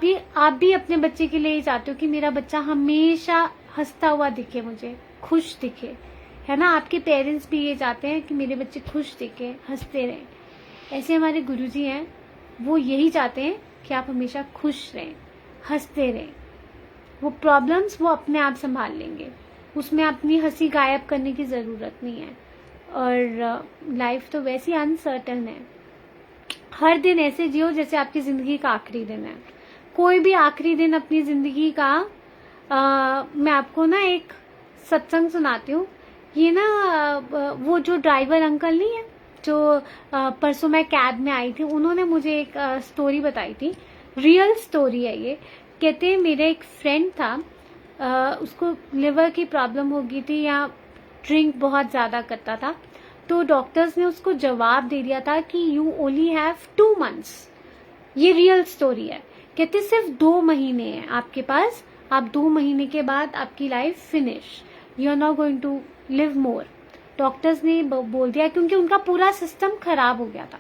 भी अपने बच्चे के लिए ही चाहते हो कि मेरा बच्चा हमेशा हंसता हुआ दिखे, मुझे खुश दिखे, है ना। आपके पेरेंट्स भी ये चाहते हैं कि मेरे बच्चे खुश दिखे, हंसते रहें। ऐसे हमारे गुरुजी हैं, वो यही चाहते हैं कि आप हमेशा खुश रहें, हंसते रहें। वो प्रॉब्लम्स वो अपने आप संभाल लेंगे, उसमें अपनी हंसी गायब करने की ज़रूरत नहीं है। और लाइफ तो वैसी अनसर्टन है। हर दिन ऐसे जियो जैसे आपकी ज़िंदगी का आखिरी दिन है। कोई भी आखिरी दिन अपनी ज़िंदगी का मैं आपको ना एक सत्संग सुनाती हूँ। ये ना वो जो ड्राइवर अंकल नहीं है, जो परसों मैं कैब में आई थी, उन्होंने मुझे एक स्टोरी बताई थी, रियल स्टोरी है ये। कहते हैं मेरा एक फ्रेंड था, उसको लिवर की प्रॉब्लम हो गई थी या ड्रिंक बहुत ज़्यादा करता था, तो डॉक्टर्स ने उसको जवाब दे दिया था कि यू ओनली हैव 2 months। ये रियल स्टोरी है। कहते सिर्फ 2 महीने हैं आपके पास, आप 2 महीने के बाद आपकी life finish, you are not going to live more. Doctors ने बोल दिया क्योंकि उनका पूरा सिस्टम खराब हो गया था।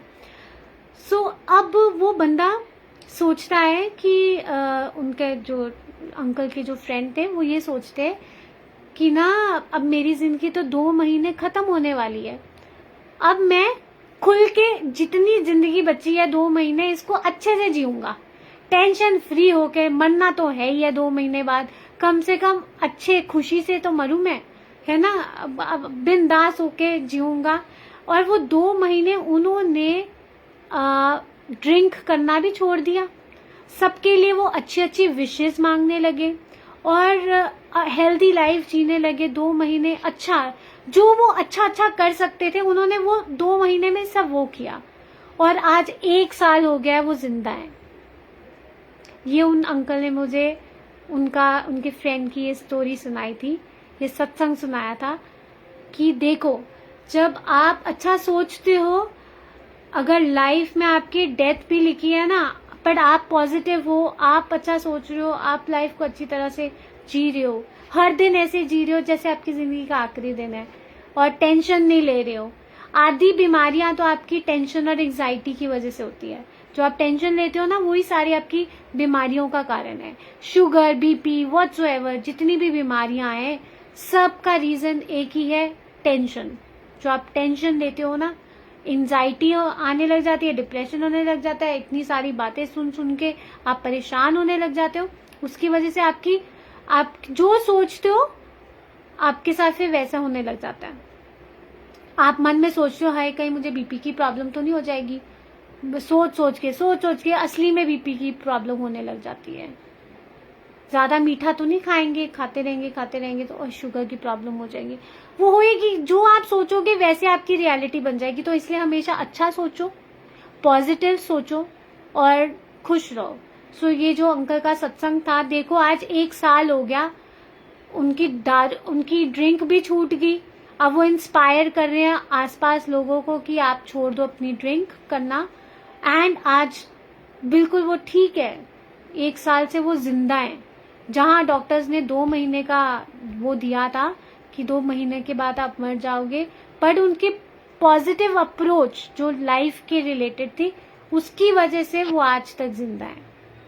सो अब वो बंदा सोचता है कि उनके जो अंकल के जो फ्रेंड थे वो ये सोचते हैं कि ना अब मेरी जिंदगी तो 2 महीने खत्म होने वाली है, अब मैं खुल के जितनी जिंदगी बची है 2 महीने इसको अच्छे से जीऊंगा, टेंशन फ्री होके। मरना तो है ही है 2 महीने बाद, कम से कम अच्छे खुशी से तो मरूं मैं, है ना। अब बिंदास होके जीऊंगा। और वो 2 महीने उन्होंने ड्रिंक करना भी छोड़ दिया, सबके लिए वो अच्छी अच्छी विशेस मांगने लगे और हेल्दी लाइफ जीने लगे। 2 महीने अच्छा, जो वो अच्छा कर सकते थे उन्होंने वो 2 महीने में सब वो किया, और आज 1 साल हो गया है वो जिंदा है। ये उन अंकल ने मुझे उनके फ्रेंड की ये स्टोरी सुनाई थी, ये सत्संग सुनाया था कि देखो जब आप अच्छा सोचते हो, अगर लाइफ में आपकी डेथ भी लिखी है ना, पर आप पॉजिटिव हो, आप अच्छा सोच रहे हो, आप लाइफ को अच्छी तरह से जी रहे हो, हर दिन ऐसे जी रहे हो जैसे आपकी जिंदगी का आखिरी दिन है, और टेंशन नहीं ले रहे हो। आधी बीमारियां तो आपकी टेंशन और एंजाइटी की वजह से होती है। जो आप टेंशन लेते हो ना, वही सारी आपकी बीमारियों का कारण है। शुगर, बीपी, व्हाटसोएवर जितनी भी बीमारियां हैं, सबका रीजन एक ही है, टेंशन। जो आप टेंशन लेते हो ना, एंजाइटी आने लग जाती है, डिप्रेशन होने लग जाता है, इतनी सारी बातें सुन सुन के आप परेशान होने लग जाते हो। उसकी वजह से आप जो सोचते हो आपके साथ फिर वैसा होने लग जाता है। आप मन में सोचते हो हाय कहीं मुझे बीपी की प्रॉब्लम तो नहीं हो जाएगी, सोच के असली में बीपी की प्रॉब्लम होने लग जाती है। ज्यादा मीठा तो नहीं खाएंगे, खाते रहेंगे तो शुगर की प्रॉब्लम हो जाएगी। वो होएगी, जो आप सोचोगे वैसे आपकी रियलिटी बन जाएगी। तो इसलिए हमेशा अच्छा सोचो, पॉजिटिव सोचो और खुश रहो। सो ये जो अंकल का सत्संग था, देखो आज 1 साल हो गया, उनकी ड्रिंक भी छूट गई। अब वो इंस्पायर कर रहे हैं आसपास लोगों को कि आप छोड़ दो अपनी ड्रिंक करना, एंड आज बिल्कुल वो ठीक है। 1 साल से वो जिंदा है। जहां डॉक्टर्स ने 2 महीने का वो दिया था कि 2 महीने के बाद आप मर जाओगे, पर उनकी पॉजिटिव अप्रोच जो लाइफ के रिलेटेड थी उसकी वजह से वो आज तक जिंदा है।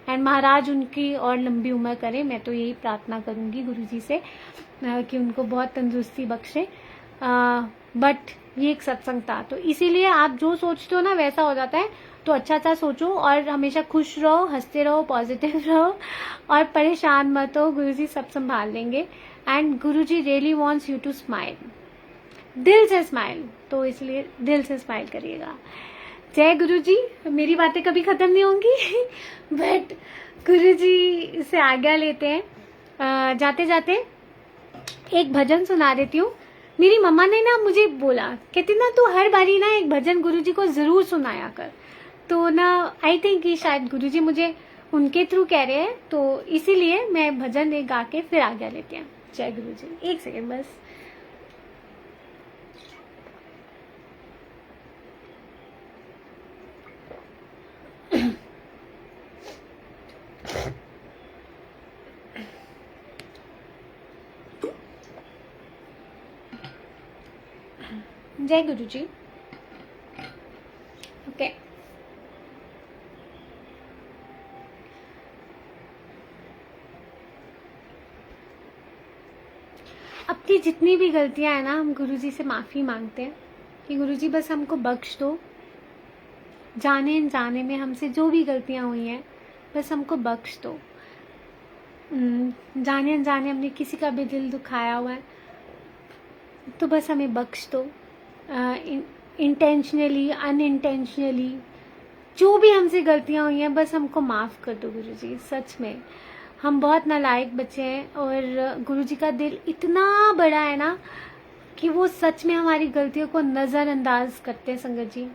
एंड महाराज उनकी और लंबी उम्र करे, मैं तो यही प्रार्थना करूंगी गुरुजी से कि उनको बहुत तंदुरुस्ती बख्शे। बट ये एक सत्संग था, तो इसीलिए आप जो सोचते हो ना वैसा हो जाता है। तो अच्छा सोचो और हमेशा खुश रहो, हंसते रहो, पॉजिटिव रहो और परेशान मत हो, गुरुजी सब संभाल लेंगे। And Guruji really wants you to smile, दिल से स्माइल, तो इसलिए दिल से स्माइल करिएगा। जय गुरुजी। मेरी बातें कभी खत्म नहीं होंगी बट गुरुजी से आज्ञा लेते हैं। जाते जाते एक भजन सुना देती हूँ। मेरी मम्मा ने ना मुझे बोला, कहती ना तू हर बारी ना एक भजन गुरुजी को जरूर सुनाया कर। तो ना आई थिंक कि शायद गुरुजी मुझे उनके थ्रू कह रहे हैं, तो इसीलिए मैं भजन एक गा के फिर आज्ञा लेते हैं। जय गुरुजी। एक सेकेंड बस। जय गुरुजी। ओके, अपनी जितनी भी गलतियां हैं ना, हम गुरुजी से माफी मांगते हैं कि गुरुजी बस हमको बख्श दो। जाने अनजाने में हमसे जो भी गलतियां हुई हैं बस हमको बख्श दो। जाने अनजाने हमने किसी का भी दिल दुखाया हुआ है तो बस हमें बख्श दो। इंटेंशनली अनइंटेंशनली जो भी हमसे गलतियां हुई हैं बस हमको माफ़ कर दो गुरुजी। सच में हम बहुत नालायक बच्चे हैं और गुरुजी का दिल इतना बड़ा है ना कि वो सच में हमारी गलतियों को नज़रअंदाज करते हैं संगत जी,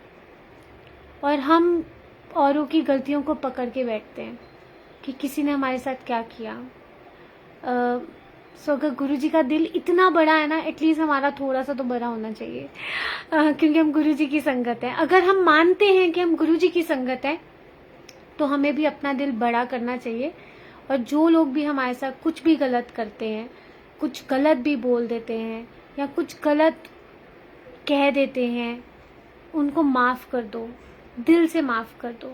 और हम औरों की गलतियों को पकड़ के बैठते हैं कि किसी ने हमारे साथ क्या किया। सो अगर गुरुजी का दिल इतना बड़ा है ना, एटलीस्ट हमारा थोड़ा सा तो बड़ा होना चाहिए क्योंकि हम गुरुजी की संगत है। अगर हम मानते हैं कि हम गुरुजी की संगत है तो हमें भी अपना दिल बड़ा करना चाहिए। और जो लोग भी हमारे साथ कुछ भी गलत करते हैं, कुछ गलत भी बोल देते हैं या कुछ गलत कह देते हैं, उनको माफ़ कर दो, दिल से माफ़ कर दो।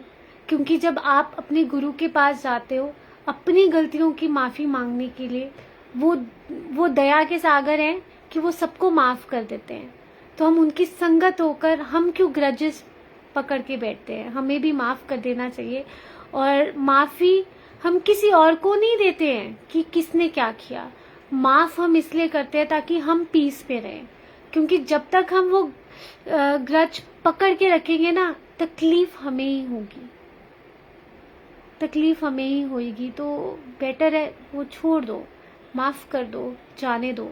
क्योंकि जब आप अपने गुरु के पास जाते हो अपनी गलतियों की माफ़ी मांगने के लिए, वो दया के सागर हैं कि वो सबको माफ़ कर देते हैं। तो हम उनकी संगत होकर हम क्यों ग्रजेस पकड़ के बैठते हैं? हमें भी माफ़ कर देना चाहिए। और माफ़ी हम किसी और को नहीं देते हैं कि किसने क्या किया, माफ़ हम इसलिए करते हैं ताकि हम पीस पे रहें। क्योंकि जब तक हम वो ग्रज पकड़ के रखेंगे ना, तकलीफ हमें ही होगी, तकलीफ हमें ही होगी। तो बेटर है वो छोड़ दो, माफ़ कर दो, जाने दो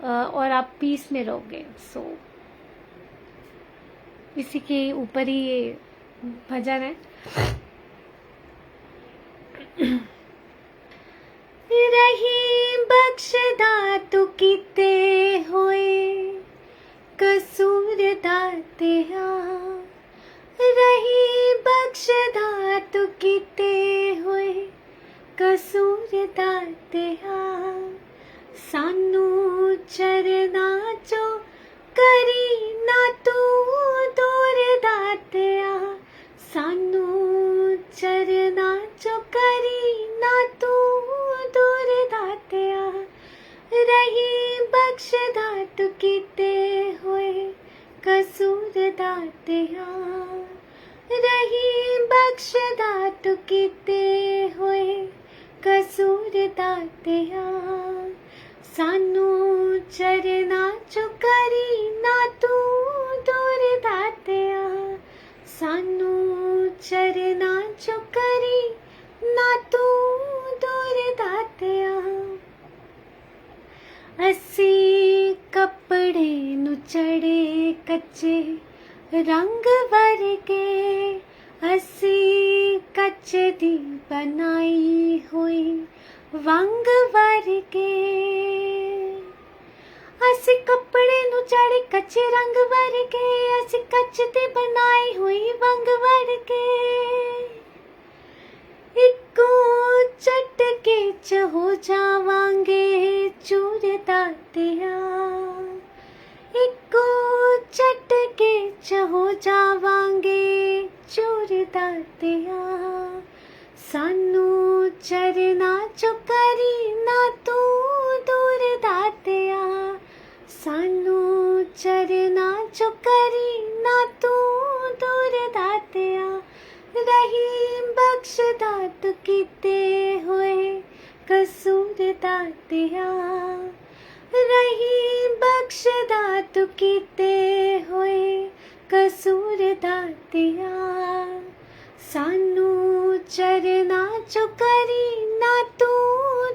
और आप पीस में रहोगे। सो इसी के ऊपर ही ये भजन है। रही बख्शदा तू किते होए कसूर दाते रही बख्शदा तू किते होए कसूर दाते सानू चरना चो करी ना तू दूर दाते सानू चरना चो करी ना तू दूर दाते रही बख्शदा तू किते होए कसूर दाते रही बख्शदा तू किते होए कसूर दाते सानू चरना चो करी ना तू दूर दाते सानू चरना चो करी ना तू दूर दाते असी कपड़े नु चढ़े कच्चे रंग वर्गे असी कच्चे दी बनाई हुई वंग वर्गे असी कपड़े नु चढ़े कच्चे रंग वर्गे असी कच्चे दी बनाई हुई वंग वर्गे इको चटके च हो जावांगे चूर दातिया इको चटके च हो जावांगे चूर दातिया सानू चरना चो करी ना तू दूर दातिया सानू चरना चो करी ना तू दूर दातिया रही बख्श दात कीते होए कसूर दातिया रही बख्श दात कीते होए कसूर दातिया सानू चरना चो करी ना तू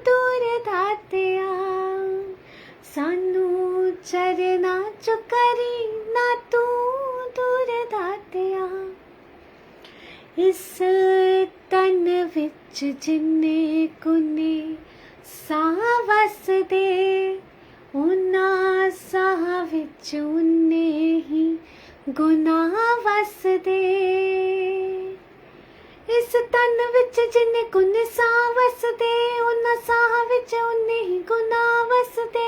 दूर दातिया सानू चरना चो करी ना तू दूर दातिया इस तन विच जिन्ने कुने साह वसदे उन्हां साह विच उन्ने ही गुनाह वसदे इस तन विच जिन्ने कुने साह वसदे उन्हां साह विच उन्ने ही गुनाह वसदे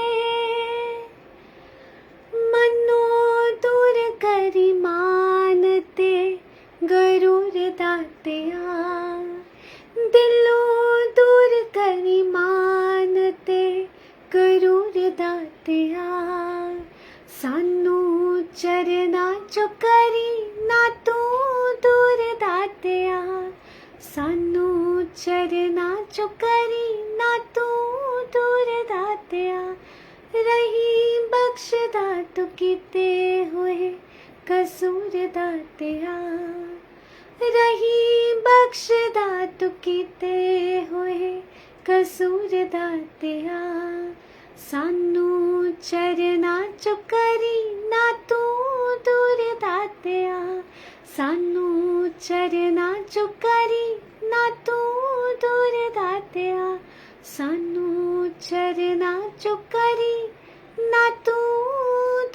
मनो दूर करी मान ते गरूर दातिया दिलों दूर करी मान ते गरूर दातिया सानू चरना चो करी ना तू दूर दातिया सानू चरना चो करी ना तू दूर दातिया रही बख्श दात कीते होए कसूर दातिया रही बख्श दात कीते होए कसूर दातिया सानू चरना चो करी ना तू दूर दातिया सानू चरना चो करी ना तू दूर दातिया सानू चरना चो करी ना तू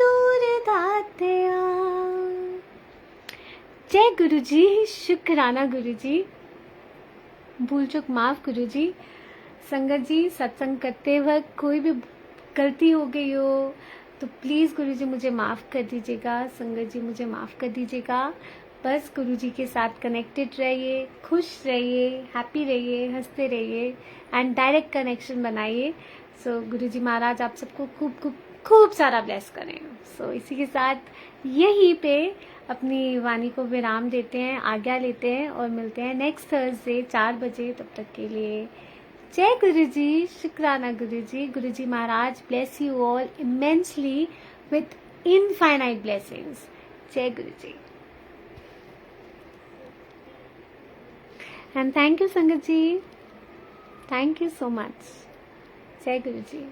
दूर दातिया। जय गुरु जी, शुक्राना गुरु जी, भूल चूक माफ गुरु जी। संगत जी, सत्संग करते वक्त कोई भी गलती हो गई हो तो प्लीज़ गुरु जी मुझे माफ़ कर दीजिएगा। संगत जी मुझे माफ़ कर दीजिएगा। बस गुरु जी के साथ कनेक्टेड रहिए, खुश रहिए, हैप्पी रहिए, हंसते रहिए एंड डायरेक्ट कनेक्शन बनाइए। सो गुरु जी महाराज आप सबको खूब खूब खूब सारा ब्लेस करें। सो इसी के साथ यहीं पे अपनी वाणी को विराम देते हैं, आज्ञा लेते हैं और मिलते हैं नेक्स्ट थर्सडे 4 बजे। तब तक के लिए जय गुरु जी, शुक्राना Guru ji. Guru ji Maharaj bless you all immensely with infinite blessings. जय Guru ji and thank you sangat ji, thank you so much. जय गुरु जी।